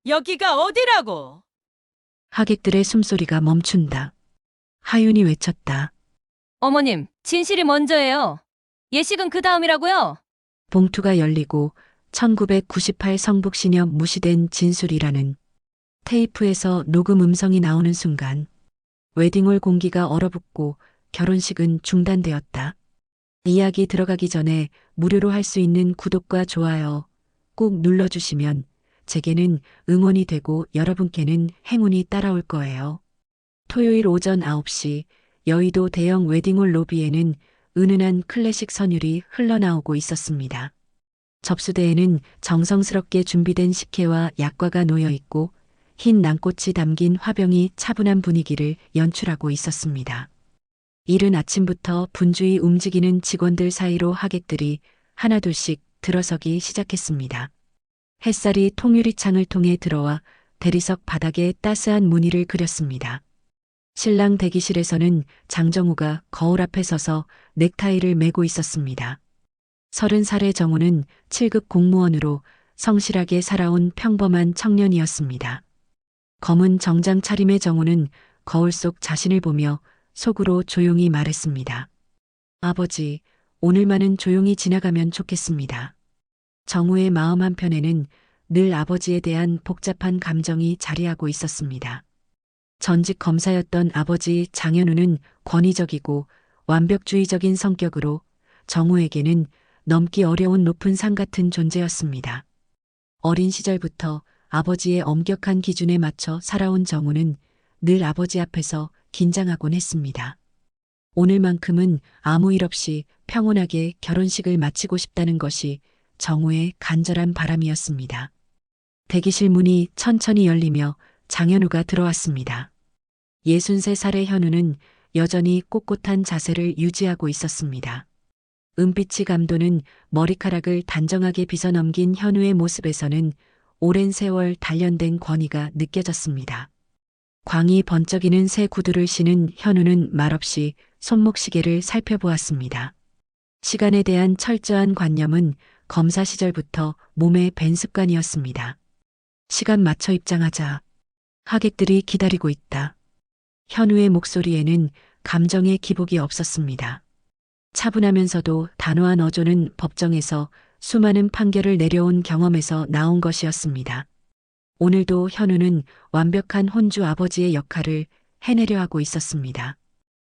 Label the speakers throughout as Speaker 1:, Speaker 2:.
Speaker 1: 여기가 어디라고?
Speaker 2: 하객들의 숨소리가 멈춘다. 하윤이 외쳤다.
Speaker 3: 어머님, 진실이 먼저예요. 예식은 그 다음이라고요?
Speaker 2: 봉투가 열리고 1998 성북시녀 무시된 진술이라는 테이프에서 녹음 음성이 나오는 순간 웨딩홀 공기가 얼어붙고 결혼식은 중단되었다. 이야기 들어가기 전에 무료로 할 수 있는 구독과 좋아요 꼭 눌러주시면 제게는 응원이 되고 여러분께는 행운이 따라올 거예요. 토요일 오전 9시 여의도 대형 웨딩홀 로비에는 은은한 클래식 선율이 흘러나오고 있었습니다. 접수대에는 정성스럽게 준비된 식혜와 약과가 놓여 있고 흰 난꽃이 담긴 화병이 차분한 분위기를 연출하고 있었습니다. 이른 아침부터 분주히 움직이는 직원들 사이로 하객들이 하나둘씩 들어서기 시작했습니다. 햇살이 통유리창을 통해 들어와 대리석 바닥에 따스한 무늬를 그렸습니다. 신랑 대기실에서는 장정우가 거울 앞에 서서 넥타이를 메고 있었습니다. 30살의 정우는 7급 공무원으로 성실하게 살아온 평범한 청년이었습니다. 검은 정장 차림의 정우는 거울 속 자신을 보며 속으로 조용히 말했습니다. 아버지, 오늘만은 조용히 지나가면 좋겠습니다. 정우의 마음 한편에는 늘 아버지에 대한 복잡한 감정이 자리하고 있었습니다. 전직 검사였던 아버지 장현우는 권위적이고 완벽주의적인 성격으로 정우에게는 넘기 어려운 높은 산 같은 존재였습니다. 어린 시절부터 아버지의 엄격한 기준에 맞춰 살아온 정우는 늘 아버지 앞에서 긴장하곤 했습니다. 오늘만큼은 아무 일 없이 평온하게 결혼식을 마치고 싶다는 것이 정우의 간절한 바람이었습니다. 대기실 문이 천천히 열리며 장현우가 들어왔습니다. 63살의 현우는 여전히 꼿꼿한 자세를 유지하고 있었습니다. 은빛이 감도는 머리카락을 단정하게 빗어넘긴 현우의 모습에서는 오랜 세월 단련된 권위가 느껴졌습니다. 광이 번쩍이는 새 구두를 신은 현우는 말없이 손목시계를 살펴보았습니다. 시간에 대한 철저한 관념은 검사 시절부터 몸에 밴 습관이었습니다. 시간 맞춰 입장하자. 하객들이 기다리고 있다. 현우의 목소리에는 감정의 기복이 없었습니다. 차분하면서도 단호한 어조는 법정에서 수많은 판결을 내려온 경험에서 나온 것이었습니다. 오늘도 현우는 완벽한 혼주 아버지의 역할을 해내려 하고 있었습니다.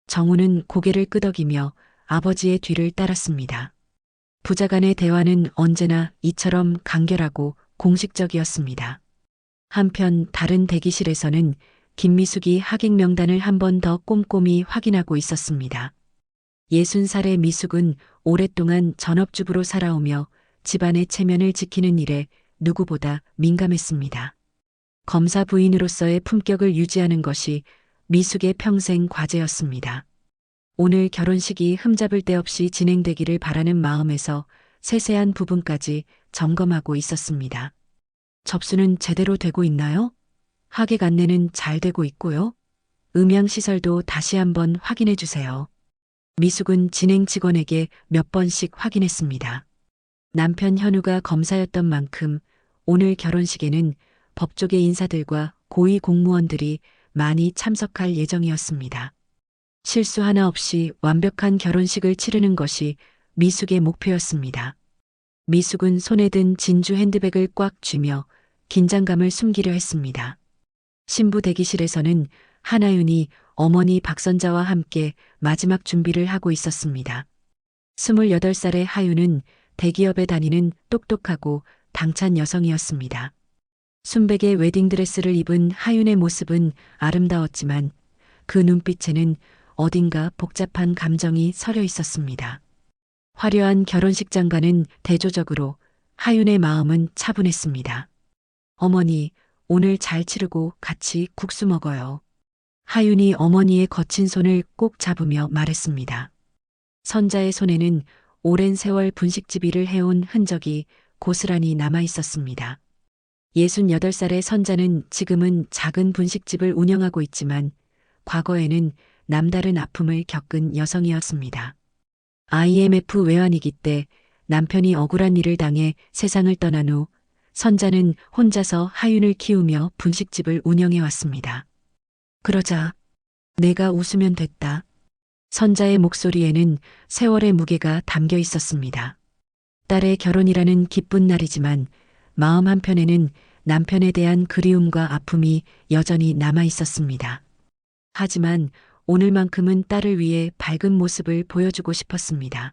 Speaker 2: 정우는 고개를 끄덕이며 아버지의 뒤를 따랐습니다. 부자 간의 대화는 언제나 이처럼 간결하고 공식적이었습니다. 한편 다른 대기실에서는 김미숙이 하객 명단을 한 번 더 꼼꼼히 확인하고 있었습니다. 60살의 미숙은 오랫동안 전업주부로 살아오며 집안의 체면을 지키는 일에 누구보다 민감했습니다. 검사 부인으로서의 품격을 유지하는 것이 미숙의 평생 과제였습니다. 오늘 결혼식이 흠잡을 데 없이 진행되기를 바라는 마음에서 세세한 부분까지 점검하고 있었습니다. 접수는 제대로 되고 있나요? 하객 안내는 잘 되고 있고요. 음향시설도 다시 한번 확인해 주세요. 미숙은 진행 직원에게 몇 번씩 확인했습니다. 남편 현우가 검사였던 만큼 오늘 결혼식에는 법조계 인사들과 고위 공무원들이 많이 참석할 예정이었습니다. 실수 하나 없이 완벽한 결혼식을 치르는 것이 미숙의 목표였습니다. 미숙은 손에 든 진주 핸드백을 꽉 쥐며 긴장감을 숨기려 했습니다. 신부 대기실에서는 한하윤이 어머니 박선자와 함께 마지막 준비를 하고 있었습니다. 28살의 하윤은 대기업에 다니는 똑똑하고 당찬 여성이었습니다. 순백의 웨딩드레스를 입은 하윤의 모습은 아름다웠지만 그 눈빛에는 어딘가 복잡한 감정이 서려 있었습니다. 화려한 결혼식장과는 대조적으로 하윤의 마음은 차분했습니다. 어머니, 오늘 잘 치르고 같이 국수 먹어요. 하윤이 어머니의 거친 손을 꼭 잡으며 말했습니다. 선자의 손에는 오랜 세월 분식집 일을 해온 흔적이 고스란히 남아 있었습니다. 68살의 선자는 지금은 작은 분식집을 운영하고 있지만 과거에는 남다른 아픔을 겪은 여성이었습니다. IMF 외환위기 때 남편이 억울한 일을 당해 세상을 떠난 후 선자는 혼자서 하윤을 키우며 분식집을 운영해 왔습니다. 그러자 내가 웃으면 됐다. 선자의 목소리에는 세월의 무게가 담겨 있었습니다. 딸의 결혼이라는 기쁜 날이지만 마음 한편에는 남편에 대한 그리움과 아픔이 여전히 남아 있었습니다. 하지만 오늘만큼은 딸을 위해 밝은 모습을 보여주고 싶었습니다.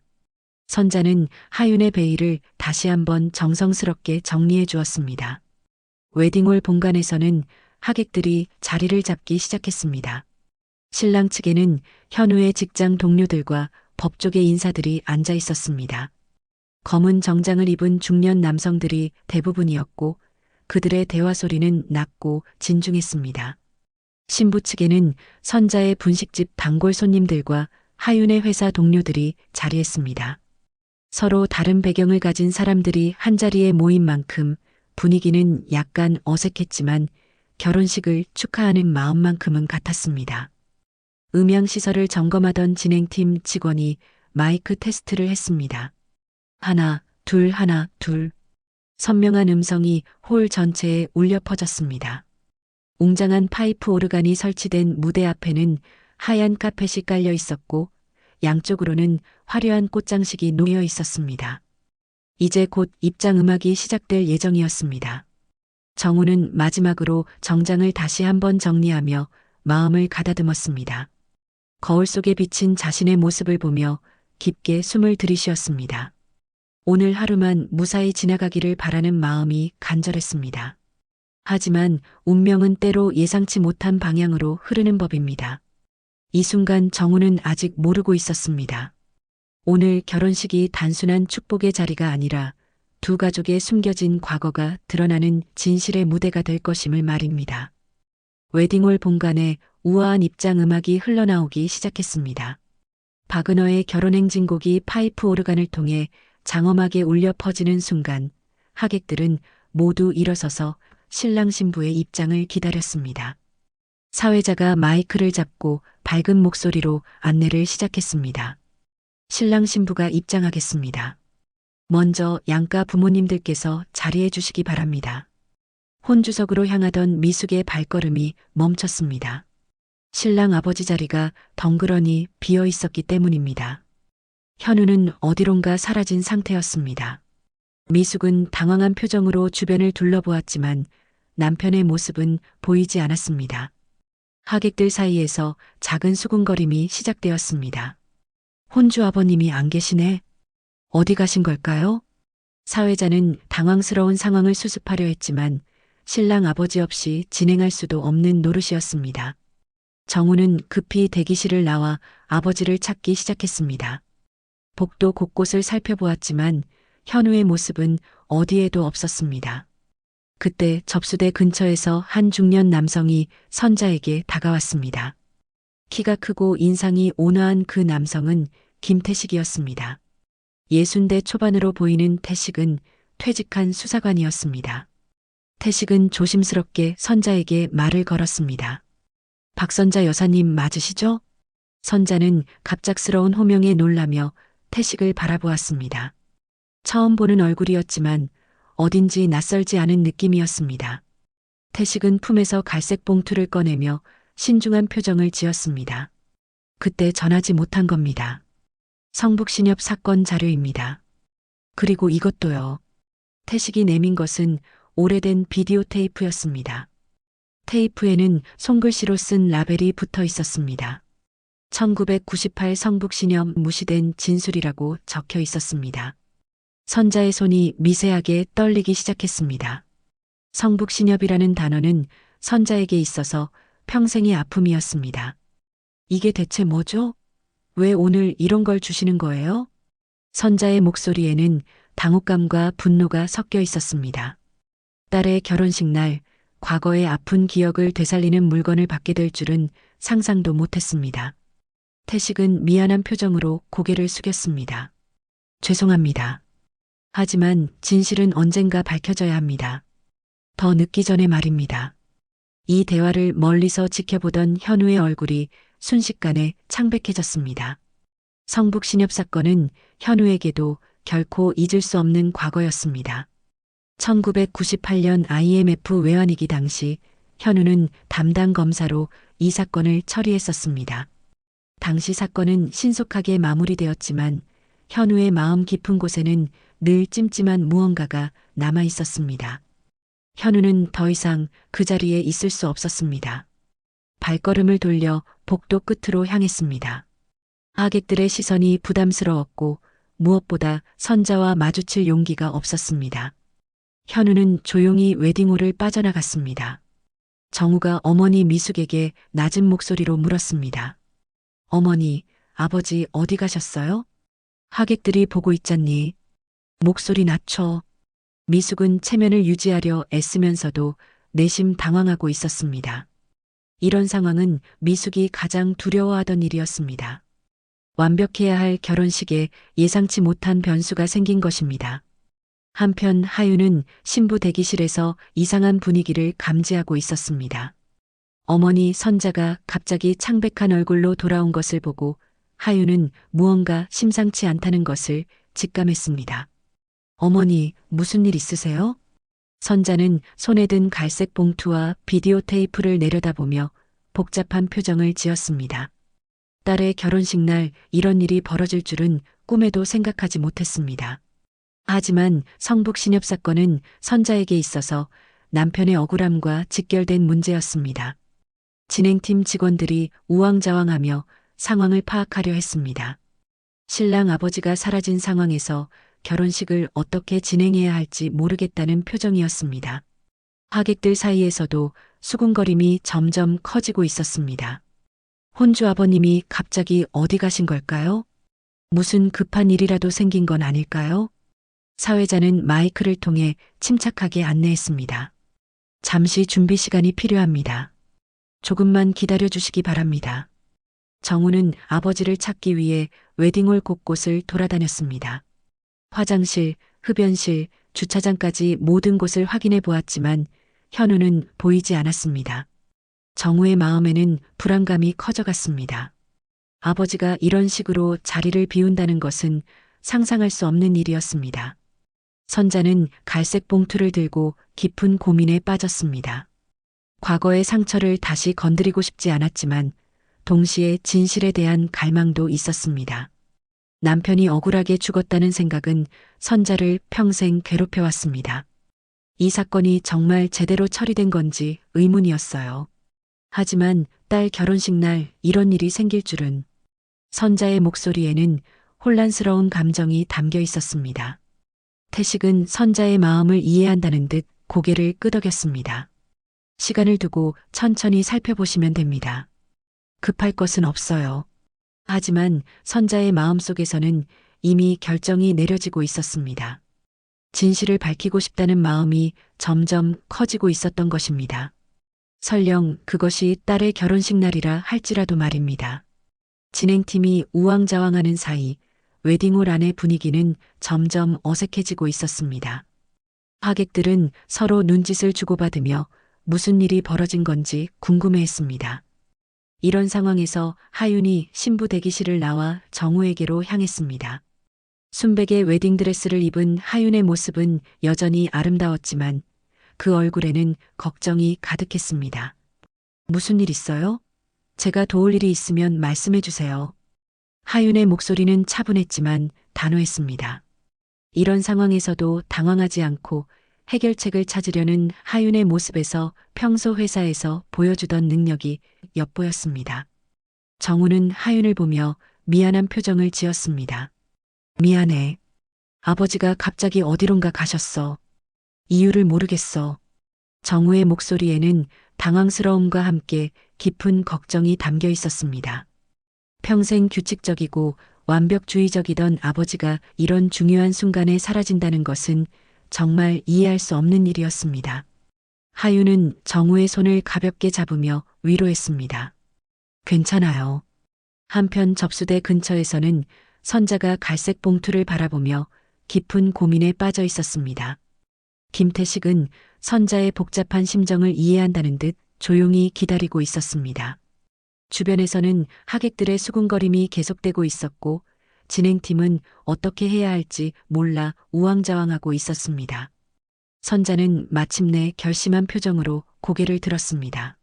Speaker 2: 선자는 하윤의 베일을 다시 한번 정성스럽게 정리해 주었습니다. 웨딩홀 본관에서는 하객들이 자리를 잡기 시작했습니다. 신랑 측에는 현우의 직장 동료들과 법조계 인사들이 앉아 있었습니다. 검은 정장을 입은 중년 남성들이 대부분이었고 그들의 대화 소리는 낮고 진중했습니다. 신부 측에는 선자의 분식집 단골 손님들과 하윤의 회사 동료들이 자리했습니다. 서로 다른 배경을 가진 사람들이 한자리에 모인 만큼 분위기는 약간 어색했지만 결혼식을 축하하는 마음만큼은 같았습니다. 음향시설을 점검하던 진행팀 직원이 마이크 테스트를 했습니다. 하나, 둘. 선명한 음성이 홀 전체에 울려 퍼졌습니다. 웅장한 파이프 오르간이 설치된 무대 앞에는 하얀 카펫이 깔려 있었고 양쪽으로는 화려한 꽃장식이 놓여 있었습니다. 이제 곧 입장 음악이 시작될 예정이었습니다. 정우는 마지막으로 정장을 다시 한번 정리하며 마음을 가다듬었습니다. 거울 속에 비친 자신의 모습을 보며 깊게 숨을 들이쉬었습니다. 오늘 하루만 무사히 지나가기를 바라는 마음이 간절했습니다. 하지만 운명은 때로 예상치 못한 방향으로 흐르는 법입니다. 이 순간 정우는 아직 모르고 있었습니다. 오늘 결혼식이 단순한 축복의 자리가 아니라 두 가족의 숨겨진 과거가 드러나는 진실의 무대가 될 것임을 말입니다. 웨딩홀 본관에 우아한 입장 음악이 흘러나오기 시작했습니다. 바그너의 결혼행진곡이 파이프 오르간을 통해 장엄하게 울려 퍼지는 순간 하객들은 모두 일어서서 신랑 신부의 입장을 기다렸습니다. 사회자가 마이크를 잡고 밝은 목소리로 안내를 시작했습니다. 신랑 신부가 입장하겠습니다. 먼저 양가 부모님들께서 자리해 주시기 바랍니다. 혼주석으로 향하던 미숙의 발걸음이 멈췄습니다. 신랑 아버지 자리가 덩그러니 비어 있었기 때문입니다. 현우는 어디론가 사라진 상태였습니다. 미숙은 당황한 표정으로 주변을 둘러보았지만 남편의 모습은 보이지 않았습니다. 하객들 사이에서 작은 수군거림이 시작되었습니다. 혼주 아버님이 안 계시네. 어디 가신 걸까요? 사회자는 당황스러운 상황을 수습하려 했지만 신랑 아버지 없이 진행할 수도 없는 노릇이었습니다. 정우는 급히 대기실을 나와 아버지를 찾기 시작했습니다. 복도 곳곳을 살펴보았지만 현우의 모습은 어디에도 없었습니다. 그때 접수대 근처에서 한 중년 남성이 선자에게 다가왔습니다. 키가 크고 인상이 온화한 그 남성은 김태식이었습니다. 60대 초반으로 보이는 태식은 퇴직한 수사관이었습니다. 태식은 조심스럽게 선자에게 말을 걸었습니다. 박선자 여사님 맞으시죠? 선자는 갑작스러운 호명에 놀라며 태식을 바라보았습니다. 처음 보는 얼굴이었지만 어딘지 낯설지 않은 느낌이었습니다. 태식은 품에서 갈색 봉투를 꺼내며 신중한 표정을 지었습니다. 그때 전하지 못한 겁니다. 성북신협 사건 자료입니다. 그리고 이것도요. 태식이 내민 것은 오래된 비디오 테이프였습니다. 테이프에는 손글씨로 쓴 라벨이 붙어 있었습니다. 1998 성북신협 무시된 진술이라고 적혀 있었습니다. 선자의 손이 미세하게 떨리기 시작했습니다. 성북신협이라는 단어는 선자에게 있어서 평생의 아픔이었습니다. 이게 대체 뭐죠? 왜 오늘 이런 걸 주시는 거예요? 선자의 목소리에는 당혹감과 분노가 섞여 있었습니다. 딸의 결혼식 날 과거의 아픈 기억을 되살리는 물건을 받게 될 줄은 상상도 못했습니다. 태식은 미안한 표정으로 고개를 숙였습니다. 죄송합니다. 하지만 진실은 언젠가 밝혀져야 합니다. 더 늦기 전에 말입니다. 이 대화를 멀리서 지켜보던 현우의 얼굴이 순식간에 창백해졌습니다. 성북신협 사건은 현우에게도 결코 잊을 수 없는 과거였습니다. 1998년 IMF 외환위기 당시 현우는 담당 검사로 이 사건을 처리했었습니다. 당시 사건은 신속하게 마무리되었지만 현우의 마음 깊은 곳에는 늘 찜찜한 무언가가 남아 있었습니다. 현우는 더 이상 그 자리에 있을 수 없었습니다. 발걸음을 돌려 복도 끝으로 향했습니다. 하객들의 시선이 부담스러웠고 무엇보다 선자와 마주칠 용기가 없었습니다. 현우는 조용히 웨딩홀을 빠져나갔습니다. 정우가 어머니 미숙에게 낮은 목소리로 물었습니다. 어머니, 아버지 어디 가셨어요? 하객들이 보고 있잖니. 목소리 낮춰. 미숙은 체면을 유지하려 애쓰면서도 내심 당황하고 있었습니다. 이런 상황은 미숙이 가장 두려워하던 일이었습니다. 완벽해야 할 결혼식에 예상치 못한 변수가 생긴 것입니다. 한편 하유는 신부 대기실에서 이상한 분위기를 감지하고 있었습니다. 어머니 선자가 갑자기 창백한 얼굴로 돌아온 것을 보고 하유는 무언가 심상치 않다는 것을 직감했습니다. 어머니, 무슨 일 있으세요? 선자는 손에 든 갈색 봉투와 비디오 테이프를 내려다보며 복잡한 표정을 지었습니다. 딸의 결혼식 날 이런 일이 벌어질 줄은 꿈에도 생각하지 못했습니다. 하지만 성북 신협 사건은 선자에게 있어서 남편의 억울함과 직결된 문제였습니다. 진행팀 직원들이 우왕좌왕하며 상황을 파악하려 했습니다. 신랑 아버지가 사라진 상황에서 결혼식을 어떻게 진행해야 할지 모르겠다는 표정이었습니다. 하객들 사이에서도 수군거림이 점점 커지고 있었습니다. 혼주 아버님이 갑자기 어디 가신 걸까요? 무슨 급한 일이라도 생긴 건 아닐까요? 사회자는 마이크를 통해 침착하게 안내했습니다. 잠시 준비 시간이 필요합니다. 조금만 기다려 주시기 바랍니다. 정우는 아버지를 찾기 위해 웨딩홀 곳곳을 돌아다녔습니다. 화장실, 흡연실, 주차장까지 모든 곳을 확인해 보았지만 현우는 보이지 않았습니다. 정우의 마음에는 불안감이 커져갔습니다. 아버지가 이런 식으로 자리를 비운다는 것은 상상할 수 없는 일이었습니다. 선자는 갈색 봉투를 들고 깊은 고민에 빠졌습니다. 과거의 상처를 다시 건드리고 싶지 않았지만 동시에 진실에 대한 갈망도 있었습니다. 남편이 억울하게 죽었다는 생각은 선자를 평생 괴롭혀왔습니다. 이 사건이 정말 제대로 처리된 건지 의문이었어요. 하지만 딸 결혼식 날 이런 일이 생길 줄은. 선자의 목소리에는 혼란스러운 감정이 담겨 있었습니다. 태식은 선자의 마음을 이해한다는 듯 고개를 끄덕였습니다. 시간을 두고 천천히 살펴보시면 됩니다. 급할 것은 없어요. 하지만 선자의 마음속에서는 이미 결정이 내려지고 있었습니다. 진실을 밝히고 싶다는 마음이 점점 커지고 있었던 것입니다. 설령 그것이 딸의 결혼식 날이라 할지라도 말입니다. 진행팀이 우왕좌왕하는 사이 웨딩홀 안의 분위기는 점점 어색해지고 있었습니다. 하객들은 서로 눈짓을 주고받으며 무슨 일이 벌어진 건지 궁금해했습니다. 이런 상황에서 하윤이 신부 대기실을 나와 정우에게로 향했습니다. 순백의 웨딩드레스를 입은 하윤의 모습은 여전히 아름다웠지만 그 얼굴에는 걱정이 가득했습니다. 무슨 일 있어요? 제가 도울 일이 있으면 말씀해 주세요. 하윤의 목소리는 차분했지만 단호했습니다. 이런 상황에서도 당황하지 않고 해결책을 찾으려는 하윤의 모습에서 평소 회사에서 보여주던 능력이 엿보였습니다. 정우는 하윤을 보며 미안한 표정을 지었습니다. 미안해. 아버지가 갑자기 어디론가 가셨어. 이유를 모르겠어. 정우의 목소리에는 당황스러움과 함께 깊은 걱정이 담겨 있었습니다. 평생 규칙적이고 완벽주의적이던 아버지가 이런 중요한 순간에 사라진다는 것은 정말 이해할 수 없는 일이었습니다. 하윤은 정우의 손을 가볍게 잡으며 위로했습니다. 괜찮아요. 한편 접수대 근처에서는 선자가 갈색 봉투를 바라보며 깊은 고민에 빠져 있었습니다. 김태식은 선자의 복잡한 심정을 이해한다는 듯 조용히 기다리고 있었습니다. 주변에서는 하객들의 수군거림이 계속되고 있었고 진행팀은 어떻게 해야 할지 몰라 우왕좌왕하고 있었습니다. 선자는 마침내 결심한 표정으로 고개를 들었습니다.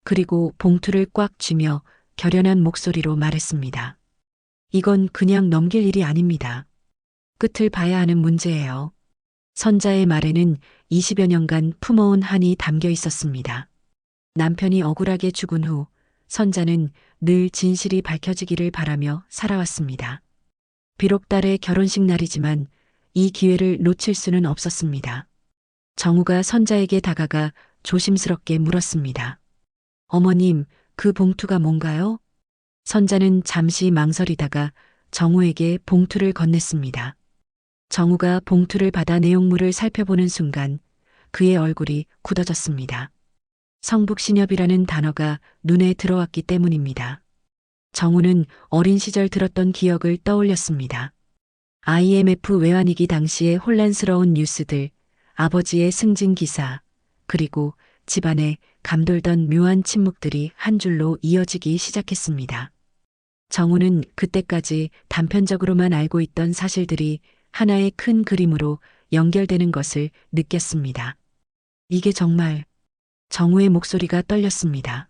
Speaker 2: 그리고 봉투를 꽉 쥐며 결연한 목소리로 말했습니다. 이건 그냥 넘길 일이 아닙니다. 끝을 봐야 하는 문제예요. 선자의 말에는 20여 년간 품어온 한이 담겨 있었습니다. 남편이 억울하게 죽은 후 선자는 늘 진실이 밝혀지기를 바라며 살아왔습니다. 비록 딸의 결혼식 날이지만 이 기회를 놓칠 수는 없었습니다. 정우가 선자에게 다가가 조심스럽게 물었습니다. 어머님, 그 봉투가 뭔가요? 선자는 잠시 망설이다가 정우에게 봉투를 건넸습니다. 정우가 봉투를 받아 내용물을 살펴보는 순간 그의 얼굴이 굳어졌습니다. 성북신협이라는 단어가 눈에 들어왔기 때문입니다. 정우는 어린 시절 들었던 기억을 떠올렸습니다. IMF 외환위기 당시의 혼란스러운 뉴스들, 아버지의 승진 기사, 그리고 집안에 감돌던 묘한 침묵들이 한 줄로 이어지기 시작했습니다. 정우는 그때까지 단편적으로만 알고 있던 사실들이 하나의 큰 그림으로 연결되는 것을 느꼈습니다. 이게 정말... 정우의 목소리가 떨렸습니다.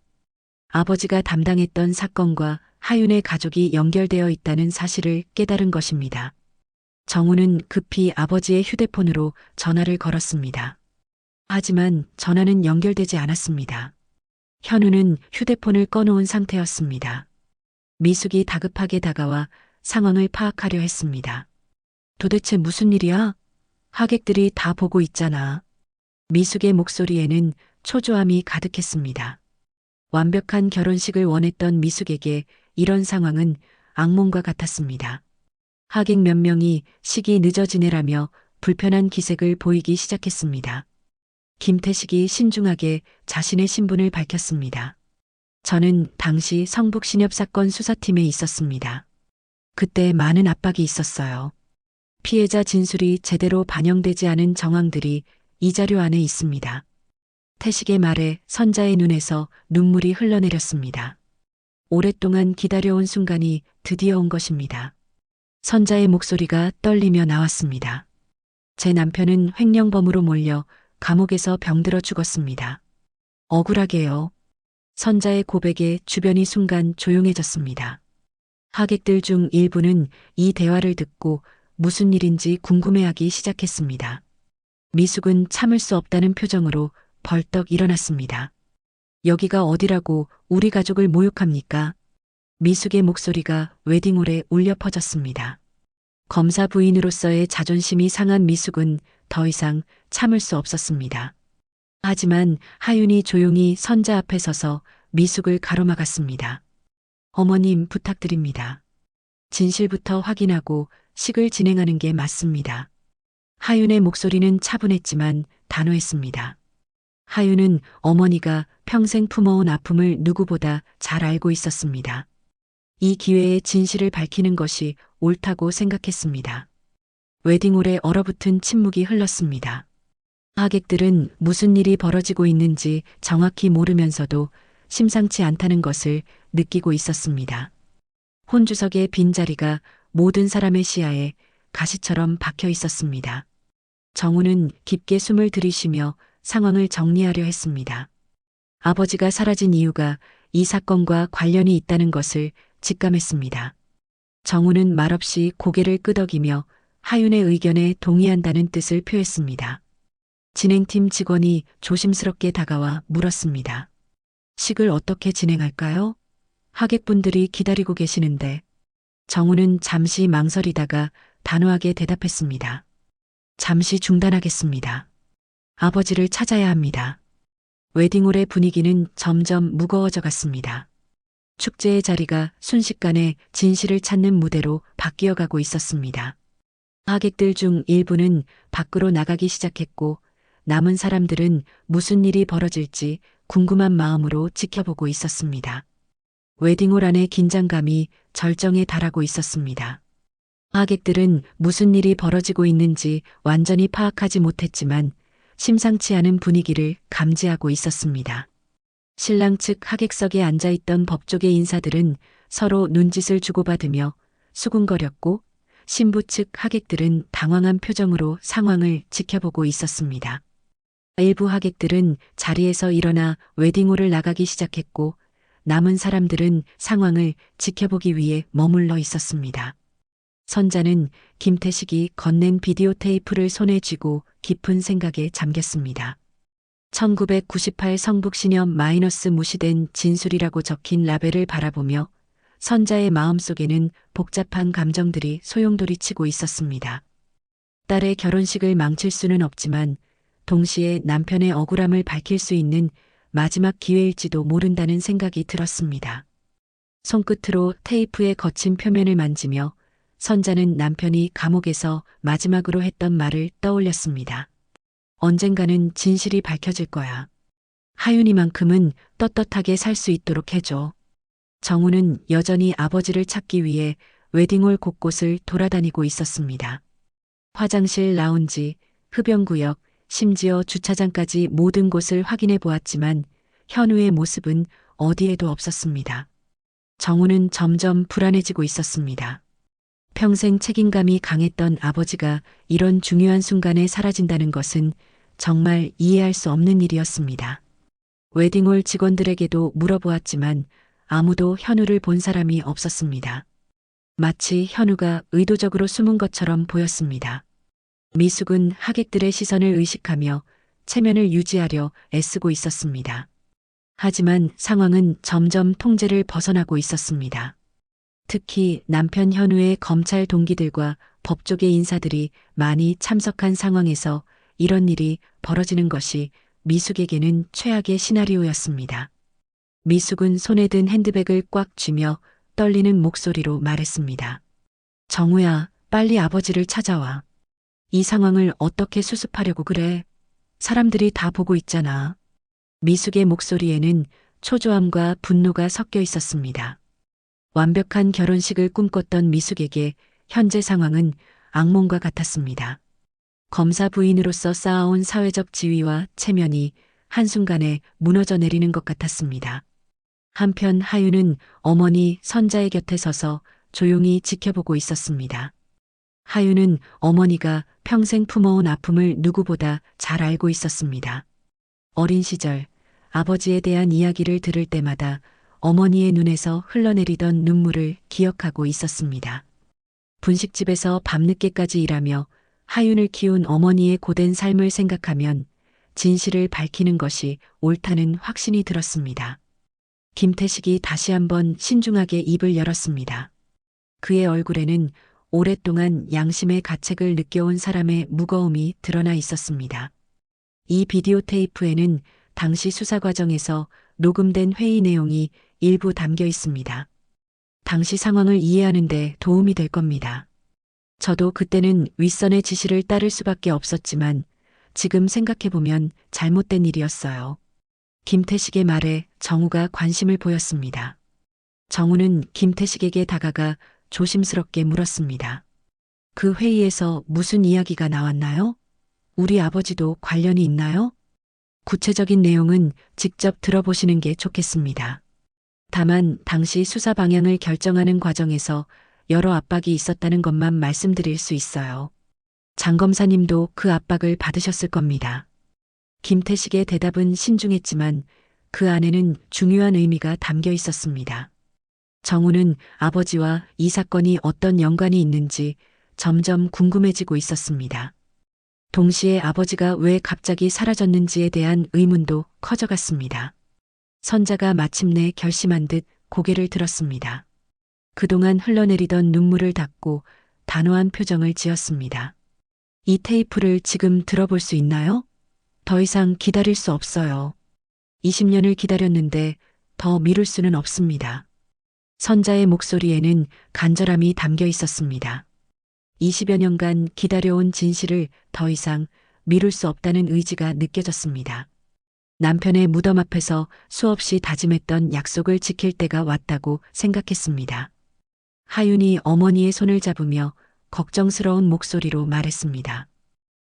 Speaker 2: 아버지가 담당했던 사건과 하윤의 가족이 연결되어 있다는 사실을 깨달은 것입니다. 정우는 급히 아버지의 휴대폰으로 전화를 걸었습니다. 하지만 전화는 연결되지 않았습니다. 현우는 휴대폰을 꺼놓은 상태였습니다. 미숙이 다급하게 다가와 상황을 파악하려 했습니다. 도대체 무슨 일이야? 하객들이 다 보고 있잖아. 미숙의 목소리에는 초조함이 가득했습니다. 완벽한 결혼식을 원했던 미숙에게 이런 상황은 악몽과 같았습니다. 하객 몇 명이 식이 늦어지네라며 불편한 기색을 보이기 시작했습니다. 김태식이 신중하게 자신의 신분을 밝혔습니다. 저는 당시 성북신협 사건 수사팀에 있었습니다. 그때 많은 압박이 있었어요. 피해자 진술이 제대로 반영되지 않은 정황들이 이 자료 안에 있습니다. 태식의 말에 선자의 눈에서 눈물이 흘러내렸습니다. 오랫동안 기다려온 순간이 드디어 온 것입니다. 선자의 목소리가 떨리며 나왔습니다. 제 남편은 횡령범으로 몰려 감옥에서 병들어 죽었습니다. 억울하게요. 선자의 고백에 주변이 순간 조용해졌습니다. 하객들 중 일부는 이 대화를 듣고 무슨 일인지 궁금해하기 시작했습니다. 미숙은 참을 수 없다는 표정으로 벌떡 일어났습니다. 여기가 어디라고 우리 가족을 모욕합니까? 미숙의 목소리가 웨딩홀에 울려 퍼졌습니다. 검사 부인으로서의 자존심이 상한 미숙은 더 이상 참을 수 없었습니다. 하지만 하윤이 조용히 선자 앞에 서서 미숙을 가로막았습니다. 어머님 부탁드립니다. 진실부터 확인하고 식을 진행하는 게 맞습니다. 하윤의 목소리는 차분했지만 단호했습니다. 하윤은 어머니가 평생 품어온 아픔을 누구보다 잘 알고 있었습니다. 이 기회에 진실을 밝히는 것이 옳다고 생각했습니다. 웨딩홀에 얼어붙은 침묵이 흘렀습니다. 하객들은 무슨 일이 벌어지고 있는지 정확히 모르면서도 심상치 않다는 것을 느끼고 있었습니다. 혼주석의 빈자리가 모든 사람의 시야에 가시처럼 박혀 있었습니다. 정우는 깊게 숨을 들이쉬며 상황을 정리하려 했습니다. 아버지가 사라진 이유가 이 사건과 관련이 있다는 것을 직감했습니다. 정우는 말없이 고개를 끄덕이며 하윤의 의견에 동의한다는 뜻을 표했습니다. 진행팀 직원이 조심스럽게 다가와 물었습니다. 식을 어떻게 진행할까요? 하객분들이 기다리고 계시는데. 정우는 잠시 망설이다가 단호하게 대답했습니다. 잠시 중단하겠습니다. 아버지를 찾아야 합니다. 웨딩홀의 분위기는 점점 무거워져 갔습니다. 축제의 자리가 순식간에 진실을 찾는 무대로 바뀌어가고 있었습니다. 하객들 중 일부는 밖으로 나가기 시작했고 남은 사람들은 무슨 일이 벌어질지 궁금한 마음으로 지켜보고 있었습니다. 웨딩홀 안의 긴장감이 절정에 달하고 있었습니다. 하객들은 무슨 일이 벌어지고 있는지 완전히 파악하지 못했지만 심상치 않은 분위기를 감지하고 있었습니다. 신랑 측 하객석에 앉아있던 법조계 인사들은 서로 눈짓을 주고받으며 수군거렸고 신부 측 하객들은 당황한 표정으로 상황을 지켜보고 있었습니다. 일부 하객들은 자리에서 일어나 웨딩홀을 나가기 시작했고 남은 사람들은 상황을 지켜보기 위해 머물러 있었습니다. 선자는 김태식이 건넨 비디오 테이프를 손에 쥐고 깊은 생각에 잠겼습니다. 1998 성북신협 마이너스 무시된 진술이라고 적힌 라벨을 바라보며 선자의 마음속에는 복잡한 감정들이 소용돌이치고 있었습니다. 딸의 결혼식을 망칠 수는 없지만 동시에 남편의 억울함을 밝힐 수 있는 마지막 기회일지도 모른다는 생각이 들었습니다. 손끝으로 테이프의 거친 표면을 만지며 선자는 남편이 감옥에서 마지막으로 했던 말을 떠올렸습니다. 언젠가는 진실이 밝혀질 거야. 하윤이만큼은 떳떳하게 살 수 있도록 해줘. 정우는 여전히 아버지를 찾기 위해 웨딩홀 곳곳을 돌아다니고 있었습니다. 화장실, 라운지, 흡연구역, 심지어 주차장까지 모든 곳을 확인해 보았지만 현우의 모습은 어디에도 없었습니다. 정우는 점점 불안해지고 있었습니다. 평생 책임감이 강했던 아버지가 이런 중요한 순간에 사라진다는 것은 정말 이해할 수 없는 일이었습니다. 웨딩홀 직원들에게도 물어보았지만 아무도 현우를 본 사람이 없었습니다. 마치 현우가 의도적으로 숨은 것처럼 보였습니다. 미숙은 하객들의 시선을 의식하며 체면을 유지하려 애쓰고 있었습니다. 하지만 상황은 점점 통제를 벗어나고 있었습니다. 특히 남편 현우의 검찰 동기들과 법조계 인사들이 많이 참석한 상황에서 이런 일이 벌어지는 것이 미숙에게는 최악의 시나리오였습니다. 미숙은 손에 든 핸드백을 꽉 쥐며 떨리는 목소리로 말했습니다. 정우야, 빨리 아버지를 찾아와. 이 상황을 어떻게 수습하려고 그래? 사람들이 다 보고 있잖아. 미숙의 목소리에는 초조함과 분노가 섞여 있었습니다. 완벽한 결혼식을 꿈꿨던 미숙에게 현재 상황은 악몽과 같았습니다. 검사 부인으로서 쌓아온 사회적 지위와 체면이 한순간에 무너져 내리는 것 같았습니다. 한편 하윤은 어머니 선자의 곁에 서서 조용히 지켜보고 있었습니다. 하윤은 어머니가 평생 품어온 아픔을 누구보다 잘 알고 있었습니다. 어린 시절 아버지에 대한 이야기를 들을 때마다 어머니의 눈에서 흘러내리던 눈물을 기억하고 있었습니다. 분식집에서 밤늦게까지 일하며 하윤을 키운 어머니의 고된 삶을 생각하면 진실을 밝히는 것이 옳다는 확신이 들었습니다. 김태식이 다시 한번 신중하게 입을 열었습니다. 그의 얼굴에는 오랫동안 양심의 가책을 느껴온 사람의 무거움이 드러나 있었습니다. 이 비디오 테이프에는 당시 수사 과정에서 녹음된 회의 내용이 일부 담겨 있습니다. 당시 상황을 이해하는 데 도움이 될 겁니다. 저도 그때는 윗선의 지시를 따를 수밖에 없었지만 지금 생각해보면 잘못된 일이었어요. 김태식의 말에 정우가 관심을 보였습니다. 정우는 김태식에게 다가가 조심스럽게 물었습니다. 그 회의에서 무슨 이야기가 나왔나요? 우리 아버지도 관련이 있나요? 구체적인 내용은 직접 들어보시는 게 좋겠습니다. 다만 당시 수사 방향을 결정하는 과정에서 여러 압박이 있었다는 것만 말씀드릴 수 있어요. 장 검사님도 그 압박을 받으셨을 겁니다. 김태식의 대답은 신중했지만 그 안에는 중요한 의미가 담겨 있었습니다. 정우는 아버지와 이 사건이 어떤 연관이 있는지 점점 궁금해지고 있었습니다. 동시에 아버지가 왜 갑자기 사라졌는지에 대한 의문도 커져갔습니다. 선자가 마침내 결심한 듯 고개를 들었습니다. 그동안 흘러내리던 눈물을 닦고 단호한 표정을 지었습니다. 이 테이프를 지금 들어볼 수 있나요? 더 이상 기다릴 수 없어요. 20년을 기다렸는데 더 미룰 수는 없습니다. 선자의 목소리에는 간절함이 담겨 있었습니다. 20여 년간 기다려온 진실을 더 이상 미룰 수 없다는 의지가 느껴졌습니다. 남편의 무덤 앞에서 수없이 다짐했던 약속을 지킬 때가 왔다고 생각했습니다. 하윤이 어머니의 손을 잡으며 걱정스러운 목소리로 말했습니다.